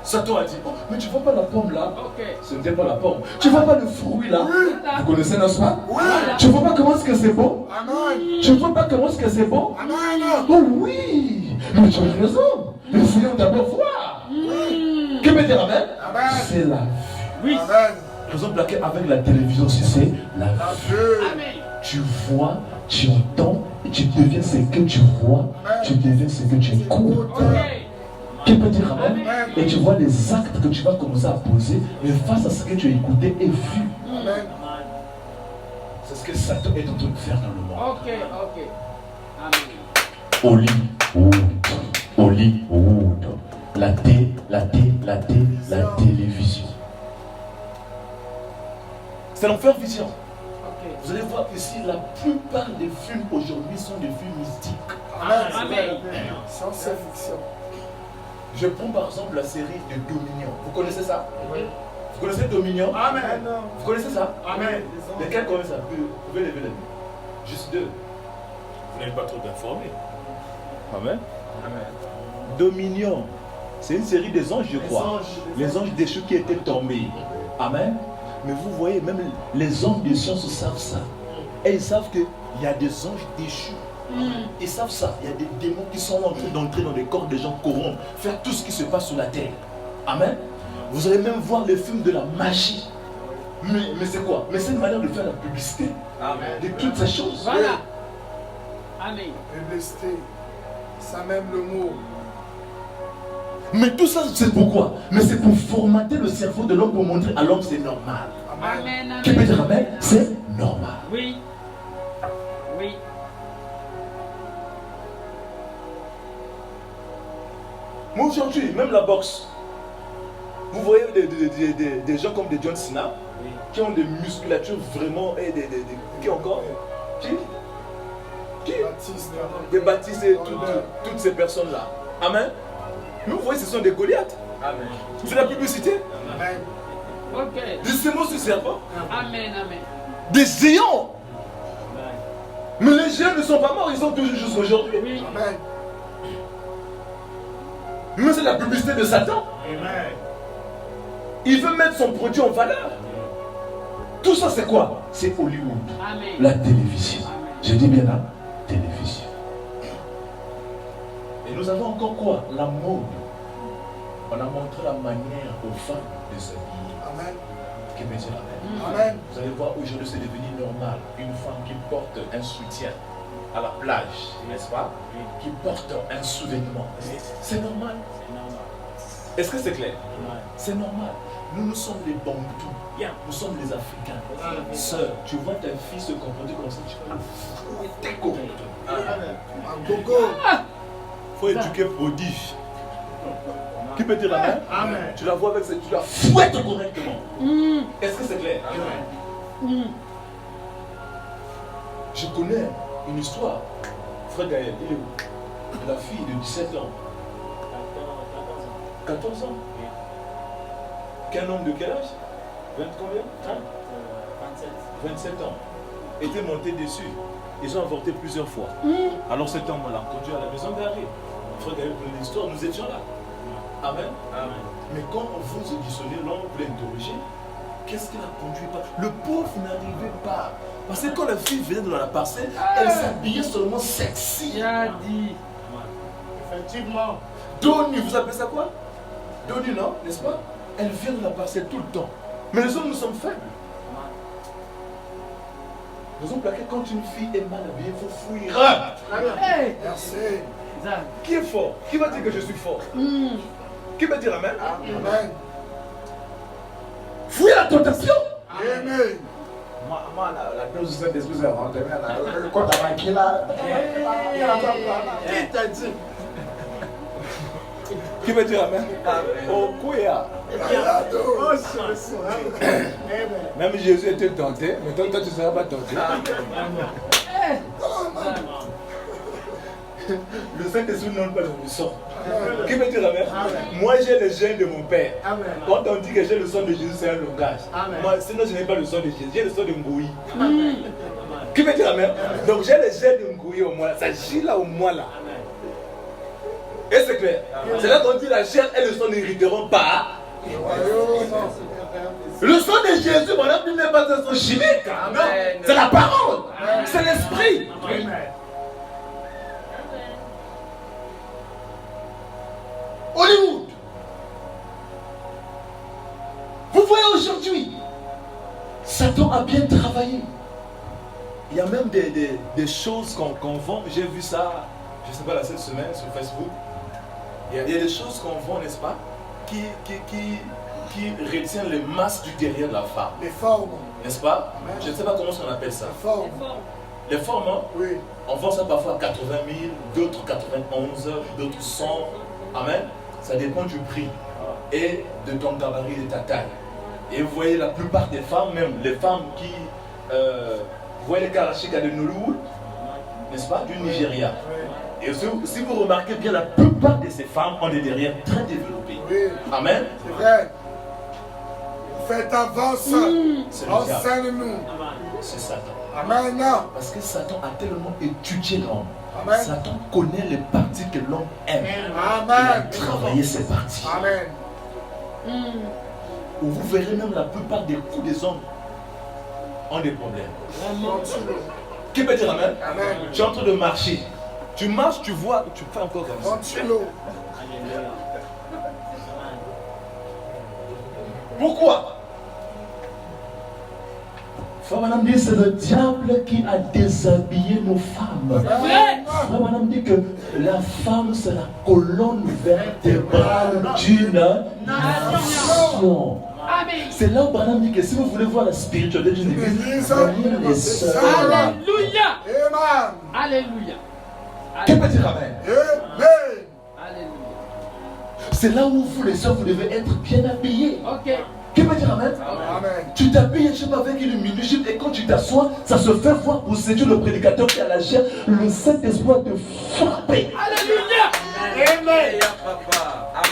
Satan a dit, oh, mais tu vois pas la pomme là? Ok. Ce n'était pas la pomme. Tu vois pas le fruit là? Voilà. Vous connaissez, n'est-ce pas? Oui. Tu vois pas comment est-ce que c'est beau? Amen. Tu vois pas comment est-ce que c'est beau? Amen. Oh oui! Mais tu as raison. Essayons d'abord voir. Qui peut dire Amen? Amen. C'est la vue. Oui. Amen. Raison pour laquelle avec la télévision, c'est la La vue. vue. Amen. Tu vois, tu entends, et tu deviens ce que tu vois, tu deviens ce que tu écoutes. Ok. Qui peut dire Amen? Amen. Et tu vois les actes que tu vas commencer à poser, mais face à ce que tu as écouté et vu. Amen. C'est ce que Satan est en train de faire dans le monde. Ok. Ok. Amen. Hollywood. La télévision. C'est l'enfer vision. Ok. Vous allez voir ici, la plupart des films aujourd'hui sont des films mystiques. Amen. Amen. Science-fiction. Je prends par exemple la série de Dominion. Vous connaissez ça? Oui. Vous connaissez Dominion? Amen. Vous connaissez ça? Amen. Lesquels connaissent ça? Vous pouvez lever les mains. Juste deux. Vous n'êtes pas trop informés. Amen. Dominion. C'est une série des anges, je crois. Les anges déchus qui étaient tombés. Amen. Mais vous voyez, même les hommes de science savent ça. Et ils savent qu'il y a des anges déchus. Ils savent ça. Il y a des démons qui sont en train d'entrer dans les corps des gens corrompre, faire tout ce qui se passe sur la terre. Amen. Vous allez même voir les films de la magie. Mais c'est quoi? Mais c'est une manière de faire la publicité. Amen. De toutes ces choses. Voilà. Amen. Publicité. Ça même le mot. Mais tout ça, c'est pourquoi? Mais c'est pour formater le cerveau de l'homme, pour montrer à l'homme c'est normal. Amen. Amen. Qui peut Amen. dire Amen? C'est normal. Oui. Oui. Mais aujourd'hui, même la boxe, vous voyez des gens comme des John Cena qui ont des musculatures vraiment et qui encore? Qui? Des Baptistes et toutes ces personnes-là. Amen. Mais vous voyez, ce sont des Goliaths. Amen. C'est la publicité. Amen. Ok. Des sémence du serpent. Amen, amen. Des géants. Mais les géants ne sont pas morts, ils sont toujours jusqu'à aujourd'hui. Oui. Amen. Mais c'est la publicité de Satan. Amen. Il veut mettre son produit en valeur. Tout ça, c'est quoi? C'est Hollywood. Amen. La télévision. Amen. Je dis bien la télévision. Et nous avons encore quoi? La mode. On a montré la manière aux femmes de s'habiller. Amen. Qui met la main. Amen. Vous allez voir, aujourd'hui, c'est devenu normal. Une femme qui porte un soutien à la plage, n'est-ce pas? Qui porte un sous-vêtement. C'est normal. Est-ce que c'est clair? C'est normal. Nous sommes les Bantous. Nous sommes les Africains. Sœur, tu vois ta fille se comporter comme ça, tu vas le fouetter correctement. Un gogo. Il faut éduquer prodige. Qui peut dire amen? Amen. Tu la vois avec cette, tu la fouettes correctement. Est-ce que c'est clair? Je connais une histoire. Frère Gaël, il est où? La fille de 17 ans. 14 ans. Qu'un homme de quel âge? 20 combien? 27 ans. Était monté dessus. Ils ont avorté plusieurs fois. Alors cet homme l'a conduit à la maison d'arrêt. Frère Gaël, pour l'histoire, nous étions là. Amen. Amen. Mais quand vous auditionnez, l'homme voulait interroger, qu'est-ce qu'il a conduit pas? Le pauvre n'arrivait pas. Parce que quand la fille venait de la parcelle, elle s'habillait seulement sexy. Il a dit. Effectivement. Doni, vous appelez ça quoi? Doni, non? N'est-ce pas? Elle vient de la parcelle tout le temps. Mais les hommes, nous sommes faibles. Raison pour laquelle quand une fille est mal habillée, il faut fouiller. Hey. Merci. Zan. Qui est fort? Qui va dire que je suis fort? Qui va dire amen? Amen. Fouillez la tentation. Amen. Moi, la dose de Saint-Esprit, c'est rentré. Quand t'as manqué là, Qui t'a dit? Qui va dire amen? Oh, quoi? Oh, même Jésus était tenté, mais toi, tu ne seras pas tenté. Le Saint-Esprit n'onne pas le sang. Qui veut dire amen? Moi j'ai le gène de mon père. Quand on dit que j'ai le sang de Jésus, c'est un langage. Moi, sinon je n'ai pas le sang de Jésus, j'ai le sang de Ngoui. Qui veut dire amen? Donc j'ai le gène de Ngoui au moins. Ça gît là au moins là. Et c'est clair. C'est là qu'on dit la chair et le sang n'hériteront pas. Le sang de Jésus, mon ami, n'est pas un sang chimique. Non, c'est la parole. C'est l'esprit. Hollywood. Vous voyez aujourd'hui, Satan a bien travaillé. Il y a même des choses qu'on vend. J'ai vu ça, je ne sais pas, là, cette semaine sur Facebook. Il y a des choses qu'on vend, n'est-ce pas, qui retiennent les masses du derrière de la femme. Les formes. N'est-ce pas? Je ne sais pas comment on appelle ça. Les formes. Les formes, hein? Oui. On vend ça parfois à 80 000, d'autres 91, d'autres 100. Amen. Ça dépend du prix et de ton gabarit et de ta taille. Et vous voyez la plupart des femmes, même les femmes qui... vous voyez les Karachika de Nollywood, n'est-ce pas, du Nigeria. Et si vous remarquez bien, la plupart de ces femmes ont des derrières très développées. Oui. Amen. C'est vrai. Faites avance. C'est le diable. Enseigne-nous. C'est Satan. Amen. Parce que Satan a tellement étudié l'homme. Amen. Satan connaît les parties que l'homme aime. Il a Amen. travaillé ces parties. Amen. Vous verrez même la plupart des coups des hommes ont des problèmes. Qui peut dire amen? Amen. Tu es en train de marcher. Tu marches, tu vois, tu fais encore comme ça. Ventilo. Pourquoi? Frère Madame dit c'est le diable qui a déshabillé nos femmes. Frère Madame dit que la femme c'est la colonne vertébrale d'une nation. C'est là où Madame dit que si vous voulez voir la spiritualité d'une église, voyez les sœurs. Alléluia. Amen. Alléluia. Qui peut dire amen? Alléluia. C'est là où vous les sœurs vous devez être bien habillés. Ok. Qui veut dire amen? Amen. Tu t'habilles, je sais pas, avec une minuscule et quand tu t'assois, ça se fait voir pour séduire le prédicateur qui a la chair. Le Saint-Esprit va te frapper. Alléluia. Amen.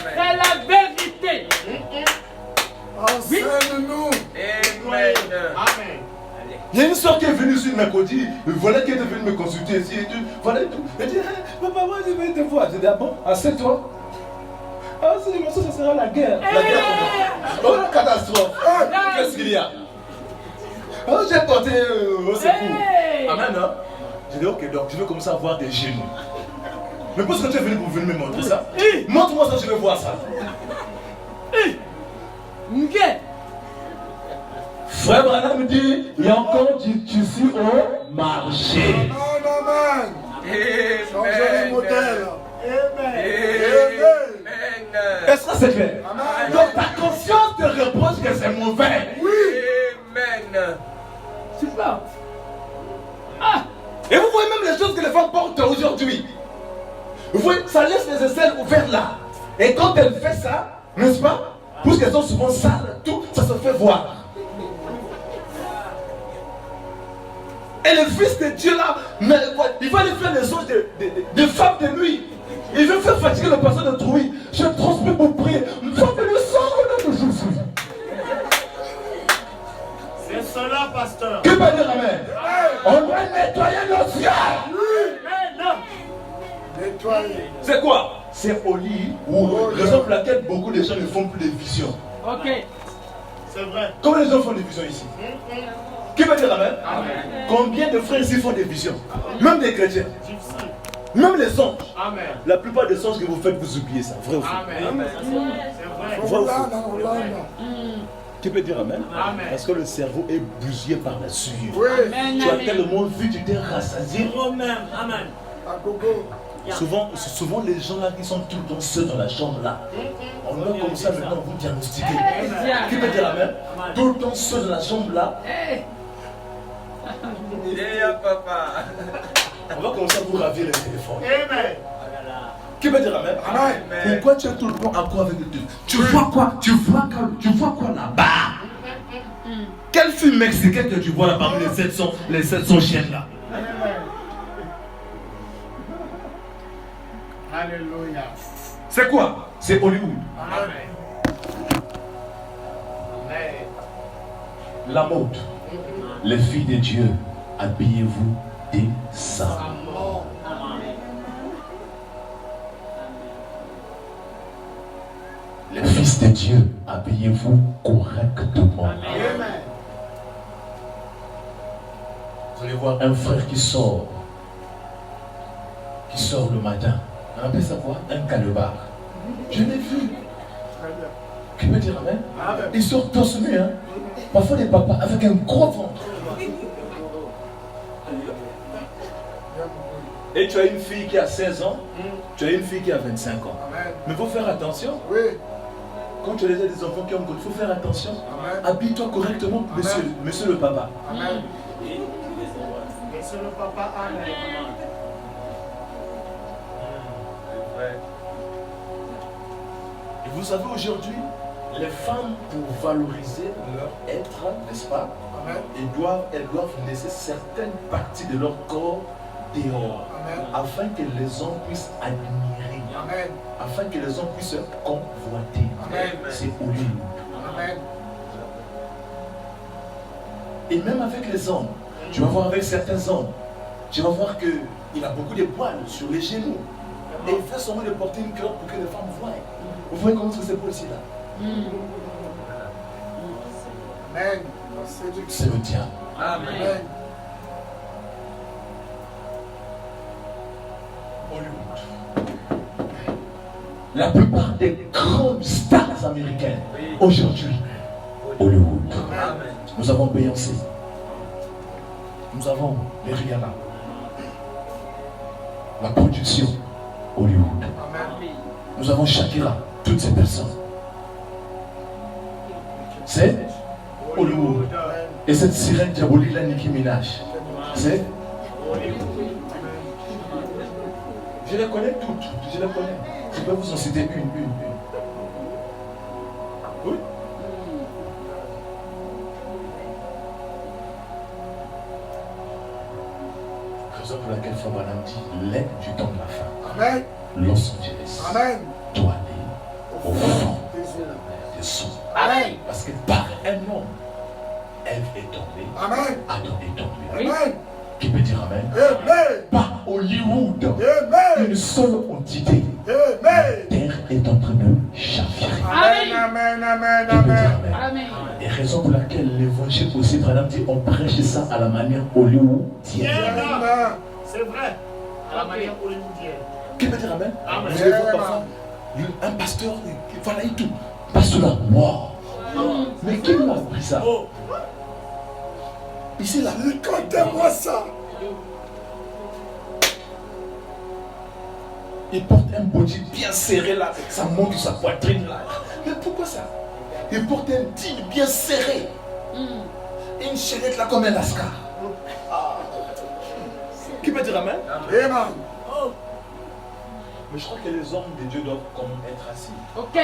C'est la vérité. Enseigne-nous. Amen. Il y a une soeur qui est venue sur le mercredi, voilà qui est venue me consulter ici et tout. Voilà et tout. Elle dit, papa, moi je vais te voir. Je dis, ah bon, assieds-toi. Ah, c'est mon ça sera la guerre. La guerre. Oh, la catastrophe. Qu'est-ce qu'il y a? Oh, j'ai porté au secours. Amen, hein? J'ai dit, ok, donc je vais commencer à voir des genoux. Mais pourquoi tu es venu pour venir me montrer ça? Montre-moi ça, je vais voir ça. Frère Branham dit, il y a encore du tissu au marché. Amen. Changez le modèle. Amen. Est-ce que c'est clair? Amen. Donc ta conscience te reproche que c'est mauvais. Oui. Super. Et vous voyez même les choses que les femmes portent aujourd'hui. Vous voyez, ça laisse les aisselles ouvertes là. Et quand elle fait ça, n'est-ce pas? Puisqu'elles sont souvent sales, tout, ça se fait voir. Et le Fils de Dieu là, mais, il va aller faire les choses de femmes de nuit. Il veut faire fatiguer le pasteur de Trouy. Je transmets pour prier. Femme de lui sort au nom de Jésus. C'est cela, pasteur. Qui peut dire amen? On doit nettoyer nos yeux. Nettoyer. C'est quoi? C'est au lit ou raison pour laquelle beaucoup de gens ne font plus de visions. Ok. C'est vrai. Comment les gens font des visions ici? Qui peut dire amen? Combien de frères ici font des visions? Même des chrétiens. Difficile. Même les anges. Amen. La plupart des anges que vous faites, vous oubliez ça. Vrai ou faux? Amen. C'est vrai. Vrai ou faux? Hollande. Qui peut dire amen? Amen. Parce que le cerveau est bousillé par la sueur. Oui. Amen. Tu as tellement vu, tu t'es rassasié. Amen. Amen. À gogo. Souvent les gens là qui sont tout le temps seuls dans la chambre là, on doit comme ça maintenant vous diagnostiquer. Qui peut dire amen? Tout le temps seul dans la chambre là, on va commencer à vous ravir les téléphones. Amen. Qui peut dire amen? Pourquoi tu es tout le temps à quoi avec Dieu? Tu vois quoi? Tu vois quoi là-bas? Quel film mexicain que tu vois là parmi les 700 chiennes là? Alléluia. C'est quoi? C'est Hollywood. Amen. Amen. La mode. Les filles de Dieu, habillez-vous décemment. Les fils de Dieu, habillez-vous correctement. Amen. Vous allez voir un frère qui sort le matin. On appelle ça quoi? Un calebar. Je l'ai vu. Qui peut dire amen? Il sort torse nu, hein? Parfois des papas avec un gros ventre. Et tu as une fille qui a 16 ans, tu as une fille qui a 25 ans. Amen. Mais il faut faire attention. Oui. Quand tu as déjà des enfants qui ont il faut faire attention. Amen. Habille-toi correctement, monsieur le papa. Amen. Monsieur le papa. Amen. Et vous savez aujourd'hui, les femmes, pour valoriser leur être, n'est-ce pas? Amen. Elles doivent laisser certaines parties de leur corps dehors, Amen. afin que les hommes puissent admirer, Amen. afin que les hommes puissent convoiter. Amen. C'est Hollywood. Amen. Et même avec les hommes, tu vas voir avec certains hommes, tu vas voir qu'il a beaucoup de poils sur les genoux. Et il fait seulement de porter une culotte pour que les femmes voient. Vous voyez comment c'est beau ici là? Amen. C'est le diable. Amen. Hollywood. La plupart des grandes stars américaines aujourd'hui, Hollywood. Nous avons Beyoncé. Nous avons les Rihanna. La production, Hollywood. Amen. Nous avons Shakira. Toutes ces personnes. C'est Hollywood. Et cette sirène diabolique là, Nicki Minaj. C'est Je les connais toutes. Je les connais. Je peux vous en citer une. Oui. au fond des eaux. Amen. Parce que par un homme, Ève est tombée, Amen. Adam est tombé. Amen. Qui peut dire Amen? Amen. Par Hollywood, Amen. une seule entité. Amen. La terre est en train de chavirer. Amen. Amen. Qui peut dire Amen. Amen? Amen. Et raison pour laquelle l'évangile aussi, Branham dit, on prêche ça à la manière hollywoodienne. Amen. C'est vrai. À la manière hollywoodienne. Qui peut dire Amen? Amen. Vous allez voir parfois, un pasteur, voilà et tout. Pasteur là, wow. Mais qui lui a appris ça? Ici là. Racontez-moi ça. Il porte un body bien serré là, ça monte sa poitrine là. Mais pourquoi ça? Il porte un jean bien serré. Et une chaînette là comme un lascar. Qui peut dire Amen? Amen. Mais je crois que les hommes de Dieu doivent quand même être assis. Ok.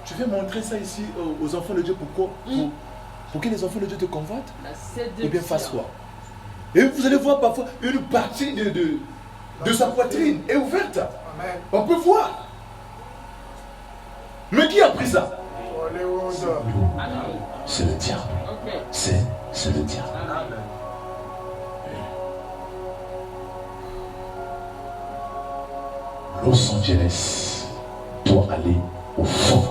Tu veux montrer ça ici aux enfants de Dieu, pourquoi? Pour que les enfants de Dieu te convoitent? La séduction. Ou bien face-toi. Et vous allez voir parfois une partie de sa poitrine est ouverte. Amen. On peut voir. Mais qui a pris ça? Hollywood. C'est le diable. Ok. C'est le diable. Amen. Los Angeles doit aller au fond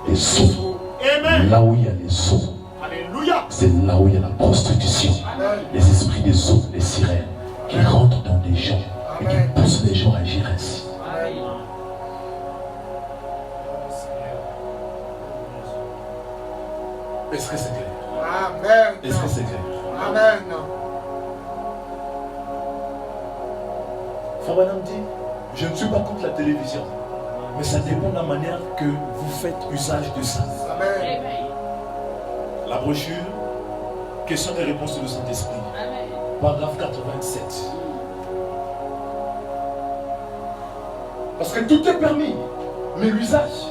des eaux. Amen. Là où il y a les eaux, Alléluia. c'est là où il y a la prostitution. Les esprits des eaux, les sirènes, qui rentrent dans des gens et qui poussent les gens à agir ainsi. Amen. Est-ce que c'est clair? Amen. Est-ce que c'est clair? Amen. Fabanam dit, je ne suis pas contre la télévision, mais ça dépend de la manière que vous faites usage de ça. Amen. Amen. La brochure, questions et réponses du Saint-Esprit, Amen. paragraphe 87. Parce que tout est permis, mais l'usage.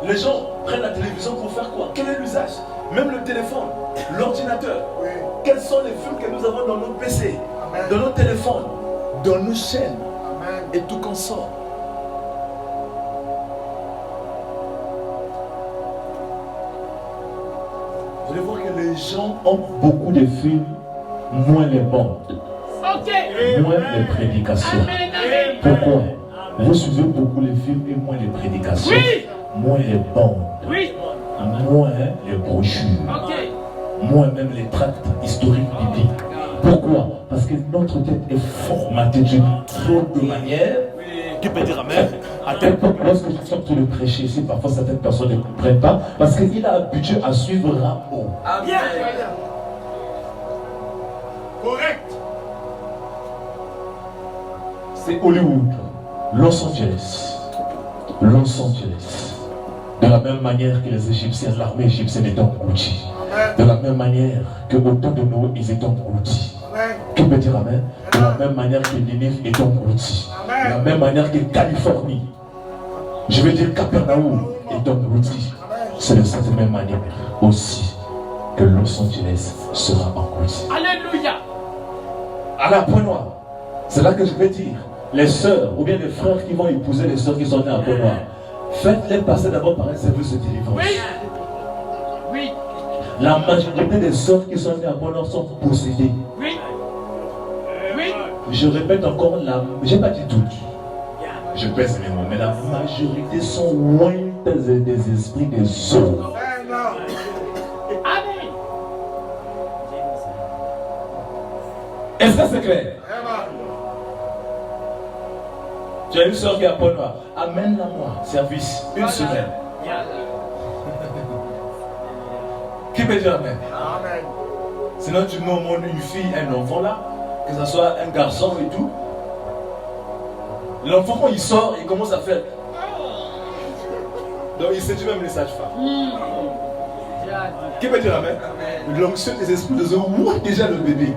Les gens prennent la télévision pour faire quoi? Quel est l'usage? Même le téléphone, l'ordinateur. Oui. Quels sont les films que nous avons dans nos PC, Amen. dans nos téléphones, dans nos chaînes Amen. et tout qu'on sort? Vous allez voir que les gens ont beaucoup de films, moins les bandes, Ok. moins les prédications. Amen. Amen. Pourquoi? Vous suivez beaucoup les films et moins les prédications, Oui. moins les bandes, Oui. moins les brochures, Ok. moins même les tracts historiques bibliques. Pourquoi? Parce que notre tête est formatée d'une trop de manière qui peut dire Amen. À tel point que lorsque je suis en train de prêcher ici, parfois certaines personnes ne comprennent pas parce qu'il a habitué à suivre Rambo. Amen. Correct. C'est Hollywood, Los Angeles. Los Angeles. De la même manière que les Égyptiens, l'armée égyptienne est engloutie. De la même manière que au temps de Noé, ils étaient engloutis. Amen. Qui peut dire Amen? De la même manière que Ninive est engloutie. De la même manière que Californie, je veux dire Capernaum est englouti. C'est de cette même manière aussi que Los Angeles sera englouti. Alléluia. À la point noir. C'est là que je vais dire, les sœurs ou bien les frères qui vont épouser les sœurs qui sont nées à point noir, faites-les passer d'abord par un service de délivrance. Oui. Oui. La majorité des sœurs qui sont nées à point noir sont possédées. Oui. Oui. Je répète encore, j'ai pas dit toutes. Je pèse mes mots, mais la majorité sont loin des esprits des eaux. Amen. Est-ce que c'est clair? Amen. Tu as une soeur qui est à point noir. Amène-la moi, service, une semaine. Qui peut dire Amen? Amen. Sinon tu mets au monde une fille, un enfant là, que ce soit un garçon et tout. L'enfant quand il sort, il commence à faire. Donc il séduit même les sages-femmes. Qui peut dire Amen? L'onction des esprits de eau, où est déjà le bébé?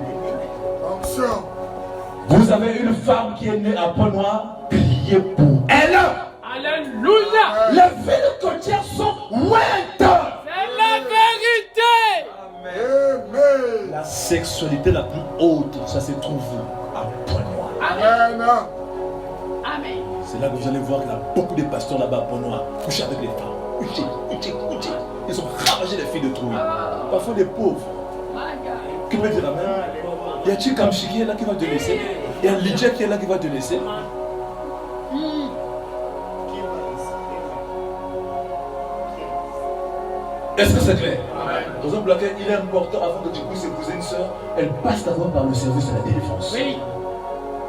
Onction. Vous avez une femme qui est née à Point Noir, priez pour elle. Alléluia. Les villes côtières sont ouintes. C'est la vérité. Amen. La sexualité la plus haute, ça se trouve à Point Noir. Amen. Amen. Amen. C'est C'est là que vous allez voir qu'il y a beaucoup de pasteurs là-bas, pour noirs, couchés avec les femmes. Ils ont ravagé les filles de trouille. Parfois des pauvres. Qui peut dire amen? Il y a Chikamchi qui est là qui va te laisser. Il y a Lydia qui est là qui va te laisser. Est-ce que c'est clair? Par exemple, laquelle il est important avant que tu puisses épouser une soeur, elle passe d'abord par le service de la délivrance. Oui.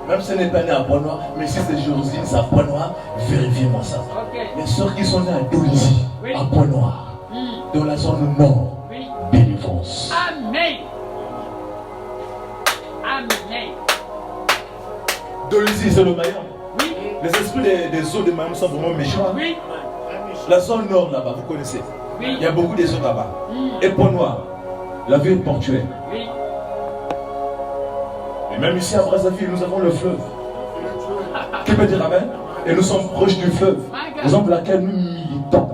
Même si elle n'est pas née à Pointe-Noire, mais si c'est Josine, c'est à Pointe-Noire, vérifiez-moi ça. Ok. Les soeurs qui sont nées à Dolisie, Oui. à Pointe-Noire, dans la zone nord, Oui. délivrance. Amen. Amen. Dolisie, c'est le Mayam. Oui. Les esprits des eaux de Mayam sont vraiment méchants. Oui. La zone nord là-bas, vous connaissez. Oui. Il y a beaucoup de eaux là-bas. Et Pointe-Noire, la ville portuaire. Oui. Et même ici à Brazzaville, nous avons le fleuve. Qui peut dire amen? Et nous sommes proches du fleuve. Raison pour laquelle nous militons.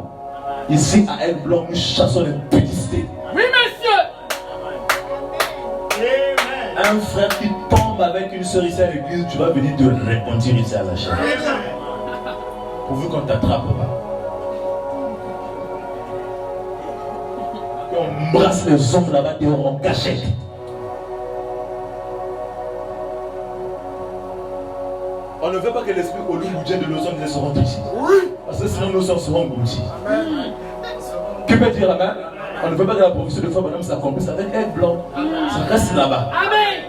Ici à El Blanc, nous chassons l'impudicité. Oui, monsieur. Un frère qui tombe avec une sœur ici à l'église, tu vas venir te repentir ici à la chaîne. Pourvu qu'on t'attrape pas. Et on brasse les hommes là-bas dehors en cachette. On ne veut pas que l'esprit hollywoodien de Los Angeles se rentre ici. Oui. Parce que sinon nos sœurs seront englouties. Qui peut dire amen? On ne veut pas que la prophétie de foi madame s'accomplisse avec elle blanc. Ça reste là-bas. Amen.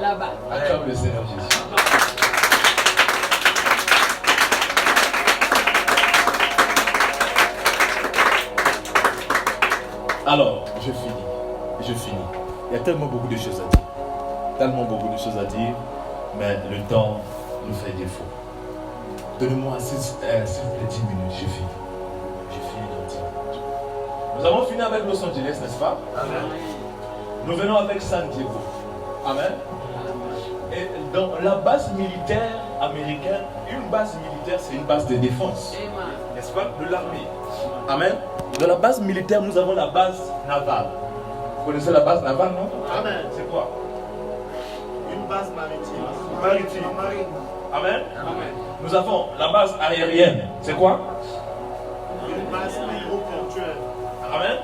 Là-bas. Acclame le Seigneur Jésus. Alors, je finis. Il y a tellement beaucoup de choses à dire. Tellement beaucoup de choses à dire, mais le temps nous fait défaut. Donnez-moi 10 minutes, je finis. Je finis dans 10 minutes. Nous avons fini avec Los Angeles, n'est-ce pas? Amen. Nous venons avec San Diego. Amen. Et dans la base militaire américaine, une base militaire, c'est une base de défense. N'est-ce pas? De l'armée. Amen. Dans la base militaire, nous avons la base navale. Vous connaissez la base navale, non? Amen. C'est quoi? Une base maritime. Maritime. Amen. Nous avons la base aérienne. C'est quoi? Une base aéroportuaire. Amen.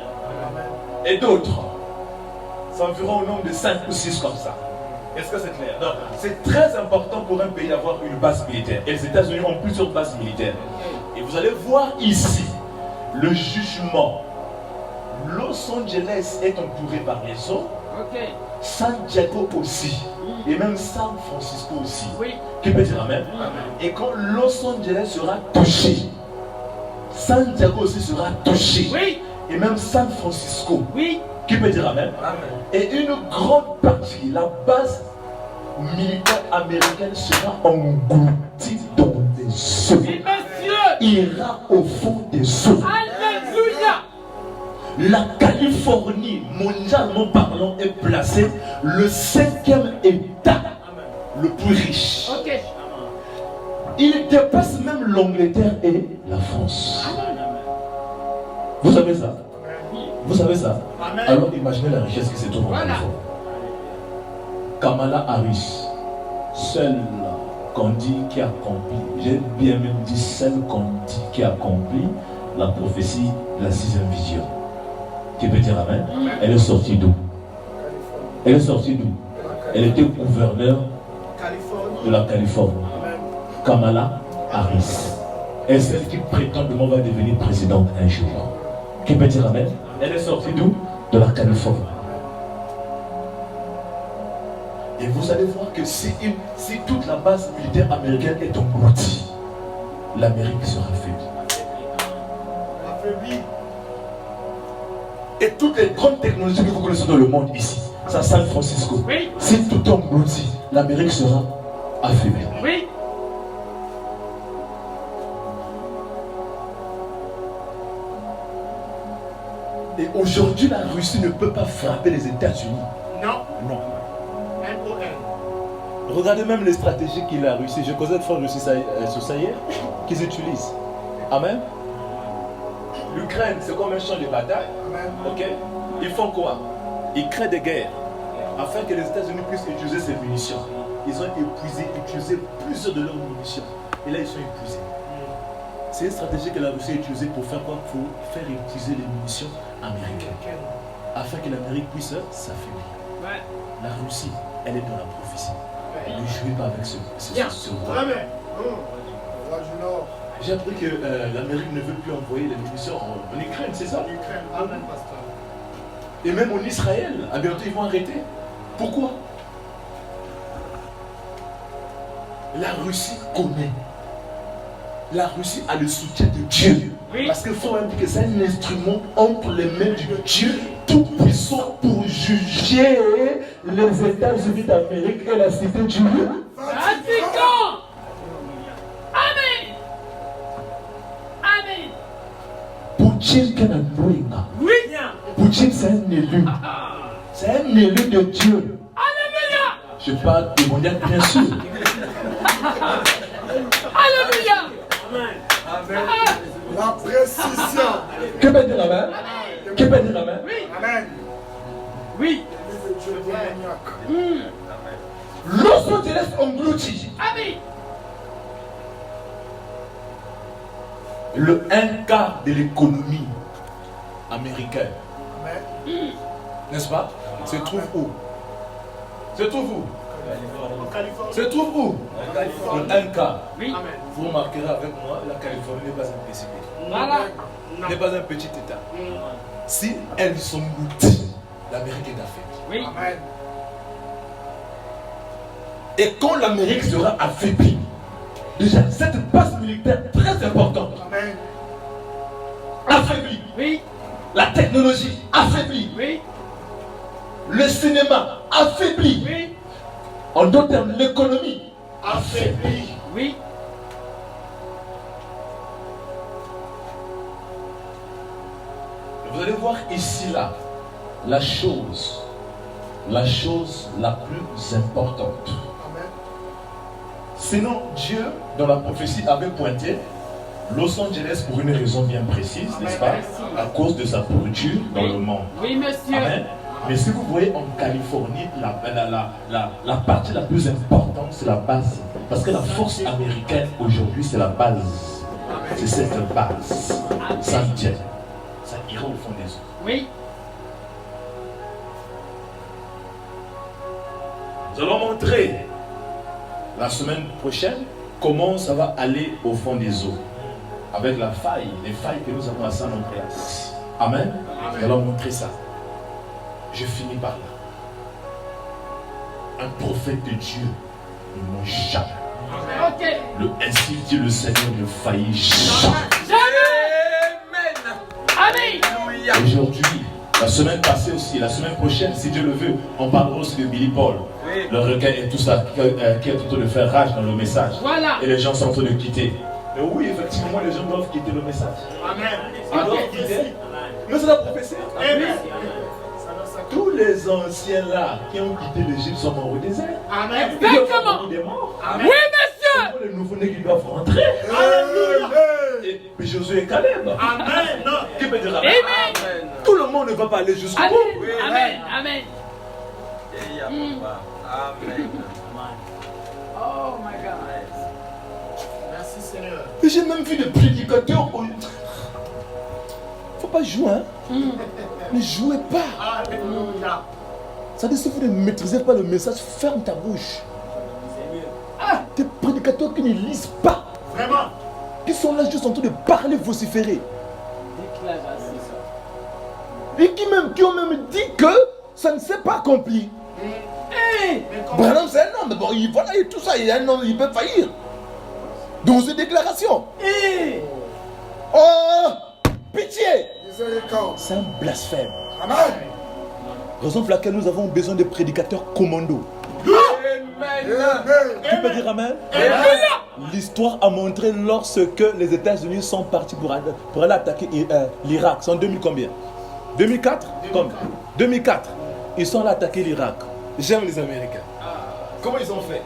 Et d'autres. C'est environ au nombre de 5 ou 6 comme ça. Est-ce que c'est clair? Donc, c'est très important pour un pays d'avoir une base militaire. Et les États-Unis ont plusieurs bases militaires. Et vous allez voir ici le jugement. Los Angeles est entouré par les eaux. San Diego aussi. Et même San Francisco aussi. Oui. Qui peut dire amen? Et quand Los Angeles sera touché, San Diego aussi sera touché. Oui. Et même San Francisco. Oui. Qui peut dire amen? Et une grande partie, la base militaire américaine sera engloutie dans les eaux. Oui, monsieur. Ira au fond des eaux. Alléluia. La Californie, mondialement parlant, est placée le 5e État le plus riche. Ok. Il dépasse même l'Angleterre et la France. Vous savez ça? Vous savez ça? Alors imaginez la richesse qui se trouve en Californie. Kamala Harris, seule qu'on dit qui accomplit, j'ai bien même dit celle qu'on dit qui accomplit la prophétie de la 6e vision. Qui peut dire amen? Elle est sortie d'où? Elle est sortie d'où? Elle était gouverneur de la Californie. Kamala Harris est celle qui prétendument va devenir présidente un jour. Qui peut dire amen? Elle est sortie d'où? De la Californie. Et vous allez voir que si toute la base militaire américaine est engloutie, l'Amérique sera affaiblie. Et toutes les grandes technologies que vous connaissez dans le monde ici, c'est à San Francisco. Oui. Si tout est englouti, l'Amérique sera affaiblie. Oui. Et aujourd'hui, la Russie ne peut pas frapper les États-Unis. Non. Non. NON. Regardez même les stratégies qu'il a réussi. Je connais de fois sur ça hier, qu'ils utilisent. Amen. L'Ukraine, c'est comme un champ de bataille. Ok. Ils font quoi? Ils créent des guerres afin que les États-Unis puissent utiliser ces munitions. ils ont utilisé plusieurs de leurs munitions. Et là, ils sont épuisés. C'est une stratégie que la Russie a utilisée pour faire quoi? Pour faire utiliser les munitions américaines. Afin que l'Amérique puisse s'affaiblir. Ouais. La Russie, elle est dans la prophétie. Ne jouez pas avec ce roi. Jamais. Roi du Nord. J'ai appris que l'Amérique ne veut plus envoyer les munitions en Ukraine, c'est ça? L'Ukraine. Amen, pasteur. Et même en Israël, à bientôt ils vont arrêter. Pourquoi? La Russie connaît. La Russie a le soutien de Dieu. Oui. Parce qu'il faut même dire que c'est un instrument entre les mains du Dieu tout-puissant pour juger les États-Unis d'Amérique et la cité du Vatican. Amen. Amen. Poutine Kanabouinga. Oui. Poutine, c'est un élu. C'est un élu de Dieu. Alléluia. Je parle de mon bien sûr. Alléluia. La précision. Que peut dire Amen? Que peut dire Amen? Oui. Amen. Oui. Dieu démoniaque. Los Angeles englouti. Amen. Le 1/4 de l'économie américaine, Amen. n'est-ce pas? Se trouve où? Se trouve où? En Californie. Se trouve où? Le 1/4. Oui. Amen. Vous remarquerez avec moi, la Californie n'est pas un petit pays. Voilà. N'est pas un petit État. Si elles sont multi, l'Amérique est affaiblie. Oui. Amen. Et quand l'Amérique sera affaiblie, déjà cette base militaire très importante, Amen. affaiblie, Oui. la technologie affaiblie, Oui. le cinéma affaibli, Oui. en d'autres termes, l'économie affaiblie. Oui. Vous allez voir ici, là, la chose la plus importante. Amen. Sinon, Dieu, dans la prophétie, avait pointé Los Angeles pour une raison bien précise, n'est-ce pas? À cause de sa pourriture dans le monde. Oui, monsieur. Amen. Mais si vous voyez en Californie, la partie la plus importante, c'est la base. Parce que la force américaine aujourd'hui, c'est la base. C'est cette base. Ça tient. Ça ira au fond des eaux. Oui. Nous allons montrer la semaine prochaine comment ça va aller au fond des eaux. Avec les failles que nous avons à San Andreas. Amen. Nous allons montrer ça. Je finis par là. Un prophète de Dieu ne ment jamais. Ok. Ainsi dit le Seigneur ne faillit jamais. Amen. Aujourd'hui, la semaine passée aussi, la semaine prochaine, si Dieu le veut, on parlera aussi de Billy Paul. Le requin et tout ça qui est en train de faire rage dans le message. Voilà. Et les gens sont en train de quitter. Mais oui, effectivement, les gens doivent quitter le message. Amen. Ils doivent quitter. Mais c'est la prophétie. Amen. Tous les anciens là qui ont quitté l'Égypte sont morts au désert. Amen. Exactement. Des morts. Oui, monsieur. Ce sont les nouveau-nés qui doivent rentrer. Amen. Et Josué et Caleb. Amen. Non. Qui peut dire Amen? Amen. Tout le monde ne va pas aller jusqu'au Amen. bout. Amen. Amen. Amen. Oh my God. Merci Seigneur. Et j'ai même vu des prédicateurs. Faut pas jouer, hein? Ne jouez pas. Alléluia. Ça dit, si vous ne maîtrisez pas le message, ferme ta bouche. Ah, des prédicateurs qui ne lisent pas, Vraiment. qui sont là juste en train de parler, vociférer. Et qui ont même dit que ça ne s'est pas accompli. Hey. Branham, c'est un homme, bon, voilà, et tout ça, il est un homme, il peut faillir. Dans une déclaration. Hey. Oh, pitié. Miséricorde. C'est un blasphème. Amen. Raison pour laquelle nous avons besoin de prédicateurs commando. Amen. Qui peut dire Amen? L'histoire a montré lorsque les États-Unis sont partis pour aller attaquer l'Irak. C'est en 2000 combien? 2004? Comme 2004. Ils sont allés attaquer l'Irak. J'aime les Américains. Comment ils ont fait?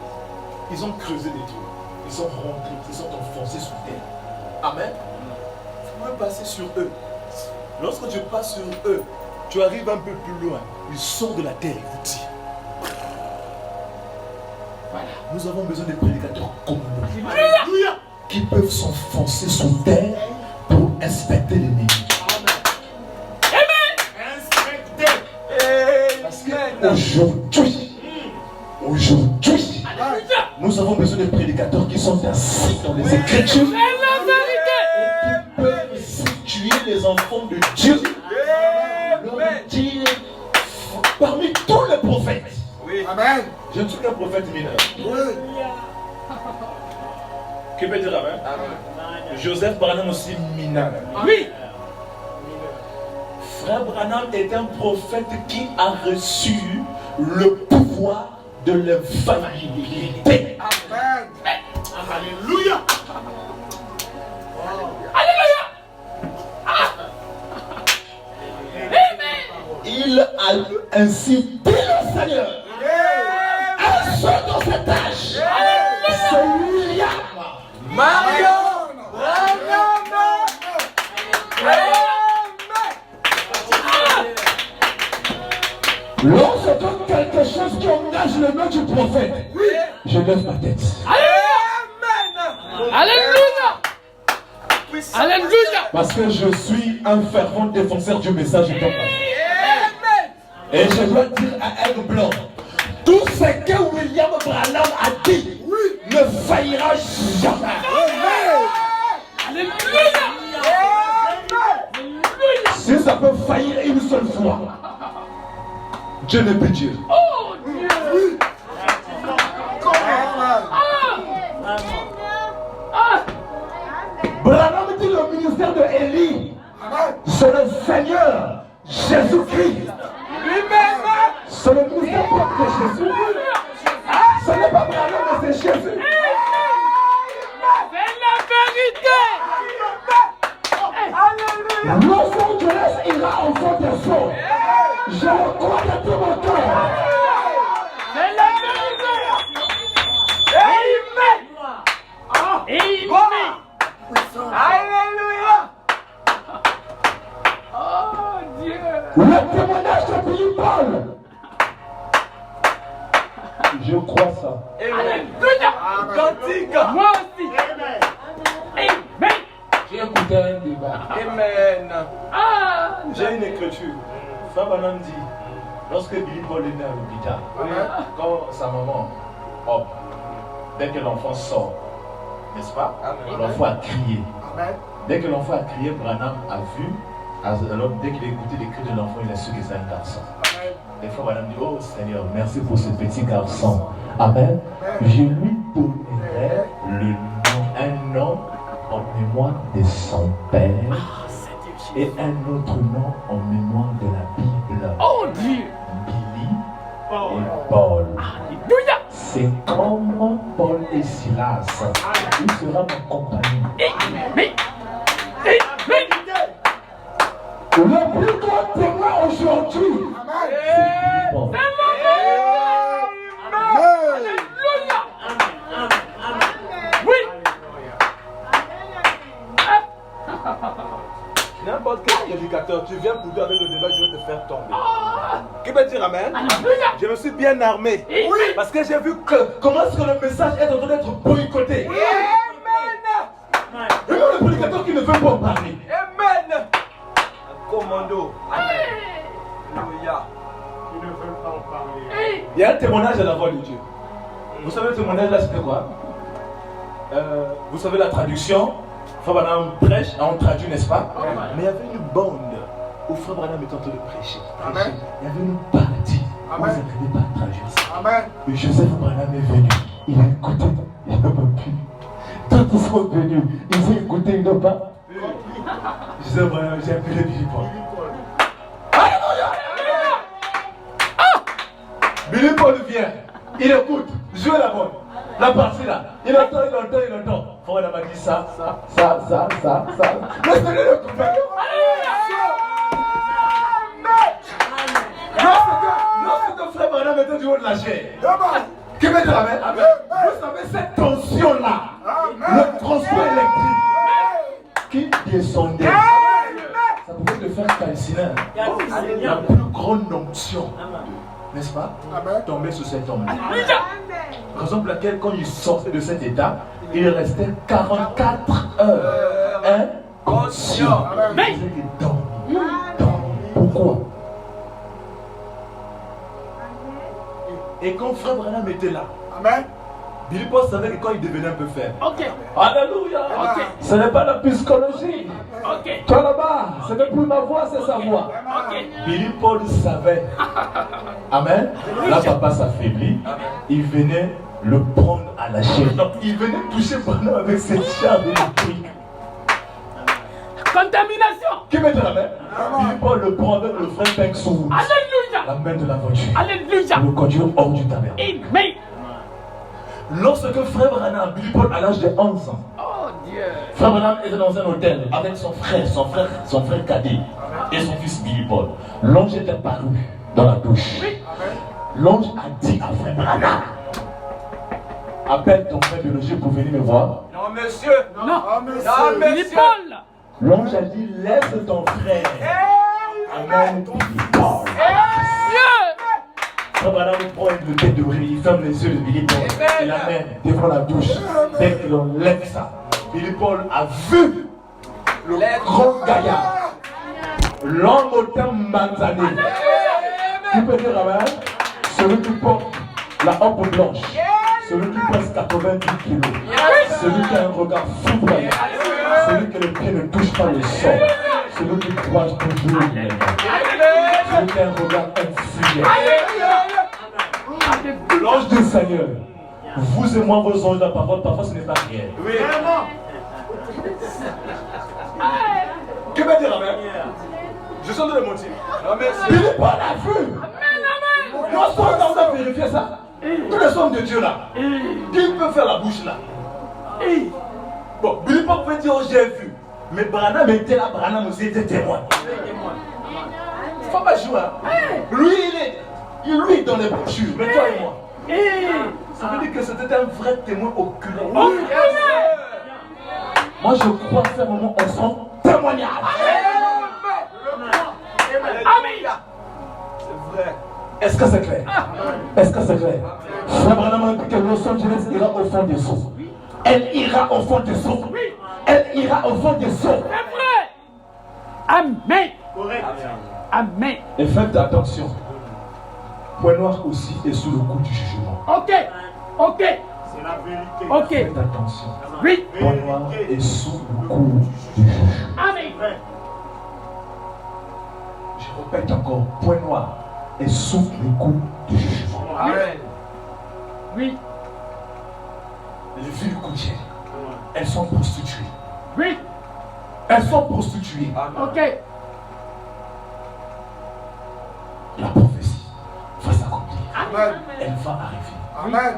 Ils ont creusé des trous. Ils sont rentrés, ils sont enfoncés sous terre. Amen. Vous pouvez passer sur eux. Lorsque tu passes sur eux, tu arrives un peu plus loin. Ils sortent de la terre, ils vous tirent. Voilà. Nous avons besoin de prédicateurs comme nous, Alléluia. qui peuvent s'enfoncer sous terre pour inspecter l'ennemi. Inspectez. Parce qu'aujourd'hui, nous avons besoin de prédicateurs qui sont assis dans les Écritures et qui peuvent situer les enfants de Dieu, leur dire parmi tous les prophètes. Amen. Je ne suis qu'un prophète mineur. Oui. Qui peut dire amen? Joseph Branham aussi mineur. Oui. Frère Branham est un prophète qui a reçu le pouvoir de l'infaillibilité. Amen. Alléluia. Il a ainsi dit le Seigneur. Un seul dans cette tâche, c'est William. Lorsque quelque chose qui engage le nom du prophète, je lève ma tête. Alléluia. Alléluia. Parce que je suis un fervent défenseur du message de ton père. Et je dois dire à Aigle Blanc, tout ce que William Branham a dit ne faillira jamais. Alléluia. Si ça peut faillir une seule fois, Dieu ne peut dire. Oh Dieu. Branham dit le ministère de Élie, c'est le Seigneur Jésus-Christ. C'est le ministère propre de Jésus. Ce n'est pas Branham, mais c'est Jésus. C'est la vérité. Los Angeles ira en fond des choses. Je le crois de tout mon cœur. C'est la vérité. Amen. Alléluia. Oh Dieu. Le témoignage de Billy Paul. Je crois ça. Alléluia. Moi aussi. Amen. Amen. J'ai écouté un débat. Amen. Ah. J'ai une écriture. Frère Branham dit, lorsque Billy Paul est né à l'hôpital, quand sa maman, hop, dès que l'enfant sort, n'est-ce pas? L'enfant a crié. Amen. Dès que l'enfant a crié, Branham a vu, alors dès qu'il a écouté les cris de l'enfant, il a su que c'est un garçon. Des fois, Branham dit, oh Seigneur, merci pour ce petit garçon. Amen. Je lui donnerai le nom, un nom en mémoire de son père et un autre nom en mémoire de la Bible. Oh Dieu. Billy et Paul. Alléluia. C'est comme Paul et Silas. Il sera mon compagnon. Amen. Amen. Le plus grand témoin aujourd'hui, c'est Paul. Alléluia. Oui. N'importe quel prédicateur, tu viens pour toi avec le débat, je vais te faire tomber. Qui peut dire amen? Alléluia. Je me suis bien armé. Oui. Parce que j'ai vu que Comment est-ce que le message est en train d'être boycotté? Amen. Et même le prédicateur qui ne veut pas parler. Amen. Commando. Alléluia. Ils ne veulent pas en parler. Il y a un témoignage à la voix de Dieu. Vous savez le témoignage là c'était quoi? Vous savez la traduction? Frère Branham prêche, on traduit, n'est-ce pas? Mais il y avait une bande où Frère Branham était en train de prêcher. Amen. Il y avait une partie où ils Amen. n'arrivaient pas à traduire ça. Amen. Et Joseph Branham est venu, il a écouté, il n'a pas pu. Quand ils sont venus, ils ont écouté, ils n'ont pas. Joseph Branham, j'ai appelé Billy Paul. Alléluia! Billy Paul vient, il écoute, jouez la bonne, la partie là. Il entend. Frère Branham a dit ça. Laisse-le le couper. Lorsque frère Branham était du haut de la chair, qui veut dire amen? Vous savez cette tension-là, le transport électrique qui descendait, ça pouvait te faire calciner. La plus grande onction, n'est-ce pas? Amen. Tomber sur cet homme. Alléluia. Raison pour laquelle, quand il sortait de cet état, il restait 44 heures inconscient. Il faisait que dormir. Pourquoi? Et quand frère Branham était là, Amen. Billy Paul savait que quand il devenait un peu faible. Ok. Alléluia. Ok. Ce n'est pas la psychologie. Ok. Toi là-bas, ce n'est plus ma voix, c'est sa voix. Ok. Billy Paul savait. Amen. Là, papa s'affaiblit. Il venait le prendre à la chair. Donc, il venait toucher Branham avec cette charge électrique. Contamination. Qui met de la main? Billy Paul le prend avec le frère Peng Sou. Alléluia. La main de la voiture. Alléluia. Le conduire hors du tabernacle. Amen. Lorsque frère Branham, Billy Paul à l'âge de 11 ans, Oh Dieu. frère Branham était dans un hôtel avec son frère cadet et son fils Billy Paul. L'ange est apparu dans la douche. Oui. L'ange a dit à frère Branham, appelle ton frère biologique pour venir me voir. Non, monsieur. Non. Oh, monsieur. Non, Billy monsieur. Paul. L'ange a dit, laisse ton frère. Amen. Billy Paul. Dieu. Frère Branham prend une bouteille de riz, il ferme les yeux de Billy Paul et l'amène devant la douche. Dès qu'il enlève ça, Billy Paul a vu le grand gaillard, l'homme au terme manzané. Tu peux dire Amen? Celui qui porte la robe blanche, celui qui pèse 90 kilos, celui qui a un regard foudroyant, celui que les pieds ne touchent pas le sol, celui qui croise toujours les mains, celui qui a un regard influent. L'ange du Seigneur, vous et moi, vos anges, la parole, parfois ce n'est pas rien. Oui. Que veut dire Amen? Je sens de le mentir. Non, monsieur. Billy Paul a vu. Lorsqu'on a vérifié ça, tous les hommes de Dieu là, qui peut faire la bouche là? Bon, Billy Paul pouvait dire, oh, j'ai vu. Mais Branham était là, Branham aussi était témoin. Il ne faut pas jouer. Hein? Lui, il est dans les brochures, mais toi et moi. Ça veut dire que c'était un vrai témoin oculaire. Moi, je crois fermement en son témoignage. Amen. C'est vrai. Est-ce que c'est clair? Est-ce que c'est clair? Frère Branham a dit que Los Angeles ira au fond des eaux. Elle ira au fond des eaux. Elle ira au fond des eaux. C'est vrai. Amen. Amen. Et faites attention. Point noir aussi est sous le coup du jugement. Ok. Ok. C'est la vérité. Ok. Faites attention. Oui. Point noir est sous le coup du jugement. Amen. Je répète encore. Point noir est sous le coup du jugement. Amen. Oui. Les villes côtières, elles sont prostituées. Oui. Elles sont prostituées. Ok. La prophétie va s'accomplir. Amen. Elle va arriver. Amen.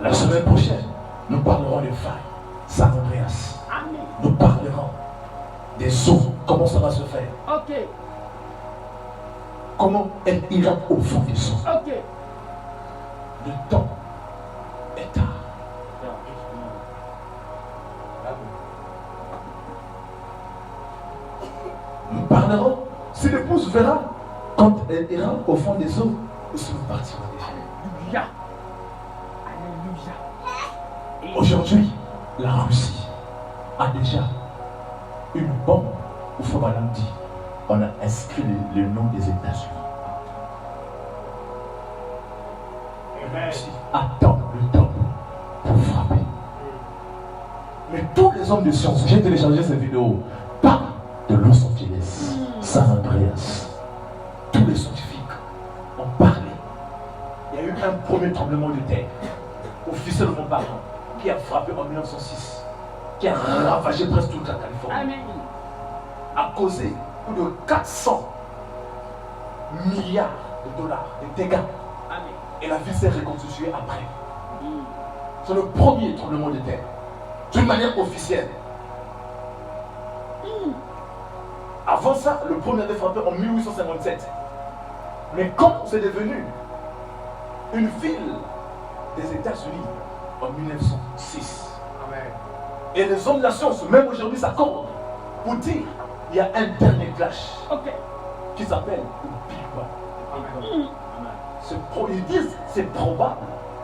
La semaine prochaine, nous parlerons des failles. San Andreas. Amen. Nous parlerons des eaux. Comment ça va se faire? Ok. Comment elle ira au fond des eaux. Ok. Le temps est tard. Nous parlerons. Si l'épouse verra, quand elle ira au fond des eaux, elle se partira déjà. Alléluia. Alléluia. Aujourd'hui, la Russie a déjà une bombe où Fomalam dit on a inscrit le nom des États-Unis. La Russie attend le temps pour frapper. Mais tous les hommes de science, j'ai téléchargé cette vidéo, parlent de Los Angeles, San Andreas. Tous les scientifiques ont parlé. Il y a eu un premier tremblement de terre, officiellement parlant, qui a frappé en 1906, qui a ravagé presque toute la Californie, Amen. a causé plus de 400 milliards de dollars de dégâts. Amen. Et la ville s'est reconstituée après. C'est le premier tremblement de terre, d'une manière officielle. Avant ça, le premier avait frappé en 1857. Mais quand c'est devenu une ville des États-Unis en 1906, Amen. et les hommes de la science, même aujourd'hui, s'accordent pour dire il y a un dernier clash Ok. qui s'appelle le Big Bang. Ils disent c'est probable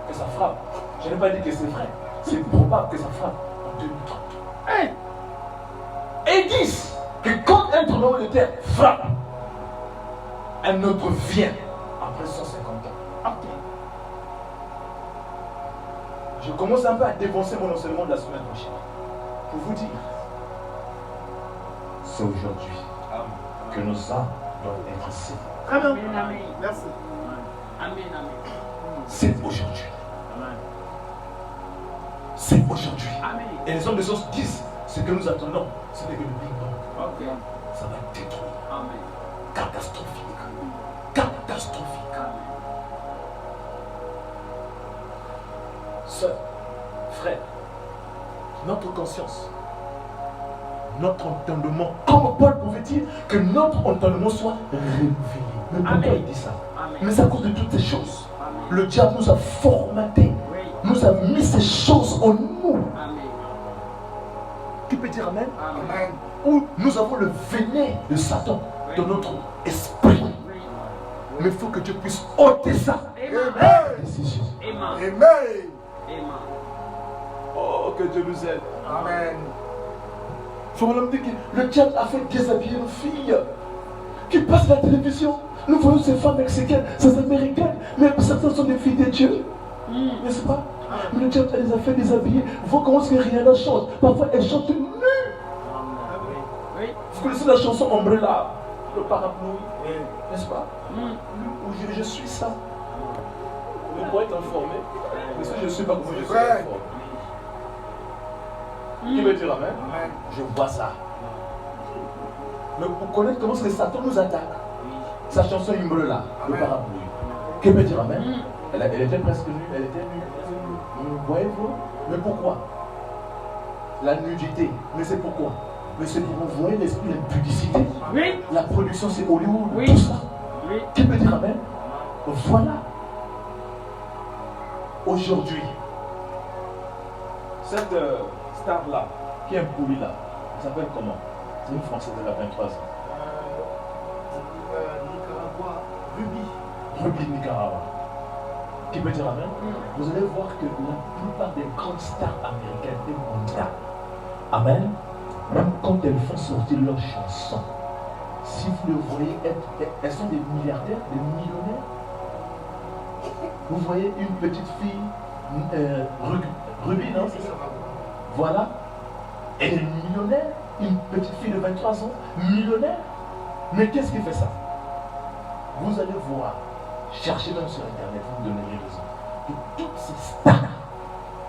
que ça frappe. Je n'ai pas dit que c'est vrai. C'est probable que ça frappe en 2030. Et ils disent que quand un tremblement de terre frappe, un autre vient après 150 ans. Ok. Je commence un peu à défoncer mon enseignement de la semaine prochaine. Pour vous dire, c'est aujourd'hui que nos âmes doivent être saines. Très bien. Amen, amen. Merci. Amen, amen. C'est aujourd'hui. C'est aujourd'hui. Amen. Et les hommes de science disent ce que nous attendons, ce n'est que le Big Bang. Ok. Ça va être détruit. Amen. Catastrophique. Catastrophique. Amen. Sœur, frère, notre conscience, notre entendement, comme Paul pouvait dire que notre entendement soit renouvelé. Mais pourquoi Amen. il dit ça? Amen. Mais c'est à cause de toutes ces choses. Amen. Le diable nous a formatés, Oui. nous a mis ces choses en nous. Amen. Qui peut dire Amen? Amen. Amen. Où nous avons le venin de Satan dans notre esprit. Oui. Mais il faut que Dieu puisse ôter ça. Amen. Amen. Amen. Amen. Amen. Oh, que Dieu nous aide. Amen. Frère, dit que le diable a fait déshabiller nos filles qui passent la télévision. Nous voyons ces femmes mexicaines, ces américaines, mais certaines sont des filles de Dieu, n'est-ce pas? Mais le diable les a fait déshabiller. Vous voyez comment est-ce que Rihanna chante? Parfois elle chante nue. Oui. Vous connaissez la chanson Umbrella, le parapluie, n'est-ce pas? Où je suis ça. Vous pourrez être informé. Mais si je ne sais pas comment je suis Vrai. informé. Qui veut dire Amen? Amen. Je vois ça. Mais pour connaître comment est-ce que Satan nous attaque, sa chanson Umbrella, le Amen. parapluie. Qui peut dire Amen? Elle était presque nue, elle était nue. Voyez-vous? Mais pourquoi? La nudité. Mais c'est pourquoi? Mais c'est pour envoyer l'esprit d'impudicité. Oui. La production, c'est Hollywood, Oui. tout ça. Oui. Qui peut dire Amen? Voilà. Aujourd'hui, Cette star-là, qui est un poulet là, elle s'appelle comment? C'est une Française, elle a 23 ans. Nicaragua, Ruby. Ruby Nicaragua. Qui peut dire Amen? Vous allez voir que la plupart des grandes stars américaines et mondiales, Amen, même quand elles font sortir leurs chansons, si vous le voyez, elles sont des milliardaires, des millionnaires. Vous voyez une petite fille, Ruby, non? Voilà. Elle est millionnaire. Une petite fille de 23 ans, millionnaire. Mais qu'est-ce qui fait ça? Vous allez voir, cherchez même sur Internet, vous me donnerez raison, que toutes ces stars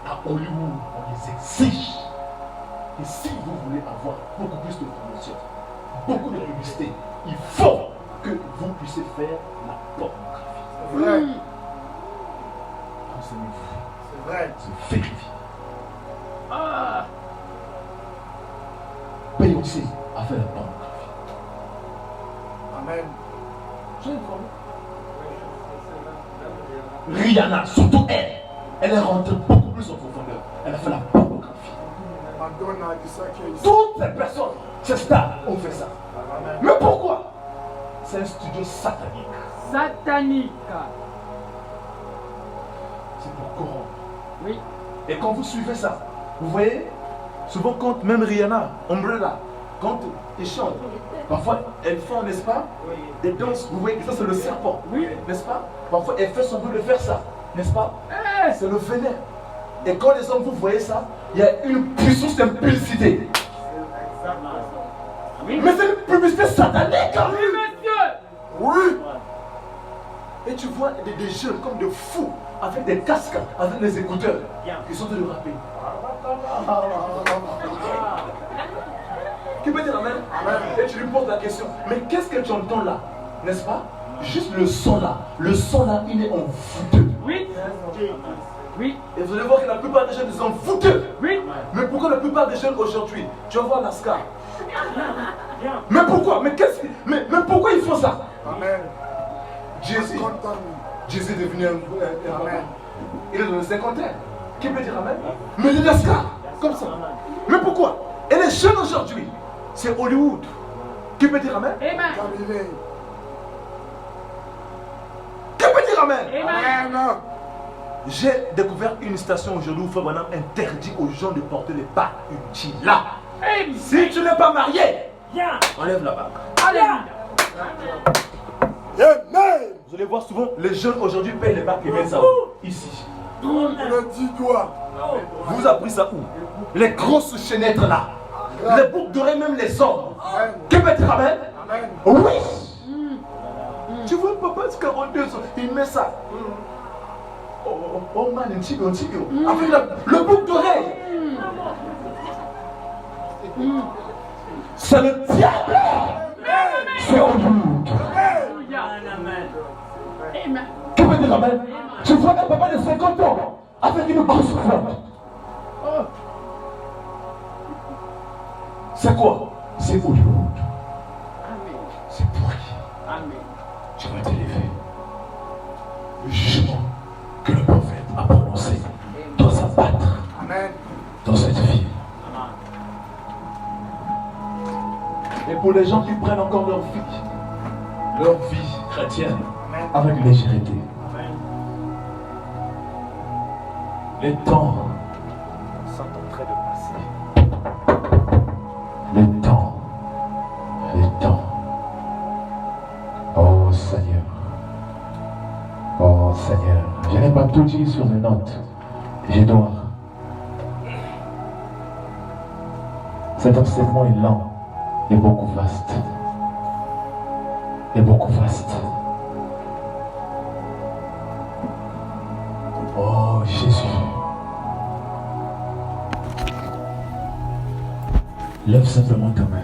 à Hollywood, on les exige. Et si vous voulez avoir beaucoup plus de promotion, beaucoup de publicité, il faut que vous puissiez faire la pornographie. C'est vrai. Renseignez-vous. C'est vrai. C'est vérifié. Ah. Beyoncé a fait la pornographie. Amen. Je l'ai promis. Rihanna, surtout elle est rentrée beaucoup plus en profondeur. Elle a fait la pornographie. Madonna a dit ça qui est ici. Toutes ces personnes, ces stars, ont fait ça. Amen. Mais pourquoi? C'est un studio satanique. Satanique. C'est pour corrompre. Oui. Et quand vous suivez ça, vous voyez, souvent quand même Rihanna, Umbrella, quand ils chantent, parfois elles font, n'est-ce pas, des danses, vous voyez que ça c'est le serpent, Oui. n'est-ce pas? Parfois elles font semblant de faire ça, n'est-ce pas? Eh. C'est le venin. Et quand les hommes vous voyez ça, il y a une puissance d'impulsité. Oui. Mais c'est une publicité satanique. Oui, monsieur. Oui. Et tu vois des jeunes comme des fous, avec des casques, avec des écouteurs, qui sont en train de rapper. Qui peut dire Amen? Et tu lui poses la question, mais qu'est-ce que tu entends là? N'est-ce pas? Juste le son là. Le son là, il est envoûteux. Oui. Oui. Et vous allez voir que la plupart des jeunes sont envoûteux. Oui. Mais pourquoi la plupart des jeunes aujourd'hui, tu vas voir Lascar. Mais pourquoi? Mais qu'est-ce que. Mais pourquoi ils font ça? Amen. Jésus. Jésus est devenu un Amen. Il est dans le cinquantaine. Qui peut dire Amen? Mais les Lascar, comme ça. Mais pourquoi? Et les jeunes aujourd'hui, c'est Hollywood. Qui peut dire Amen? Amen. Arrivé. Qui peut dire amen. Amen. J'ai découvert une station aujourd'hui où Frère Branham interdit aux gens de porter les bagues utiles. Là, Amen. si tu n'es pas marié, Viens. enlève la bague. Alléluia. Amen. Vous allez voir souvent, les jeunes aujourd'hui payent les bagues et mettent ça où? Ici. Le dit quoi? Vous avez pris ça où? Les grosses chaînettes là. Les boucles d'oreilles, même les hommes. Que peut dire amen? Amen. Oui. Tu vois, papa, c'est 42 ans, il met ça. Oh man, un petit peu. Avec le boucle d'oreille. C'est le diable. C'est Hollywood. Alléluia. Amen. Amen. Que veut dire amen? Tu vois un papa de 50 ans avec une grosse flotte. Oh. C'est quoi? C'est Hollywood. Amen. C'est pourri. Amen. Tu vas t'élever. Le jugement que le prophète a prononcé doit s'abattre Amen. dans cette vie. Et pour les gens qui prennent encore leur vie chrétienne avec légèreté, les temps sont en train de passer. Les temps. Oh Seigneur. Oh Seigneur. Je n'ai pas tout dit sur les notes. Je dois. Cet enseignement est lent et beaucoup vaste. Oh Jésus. Lève simplement ta main.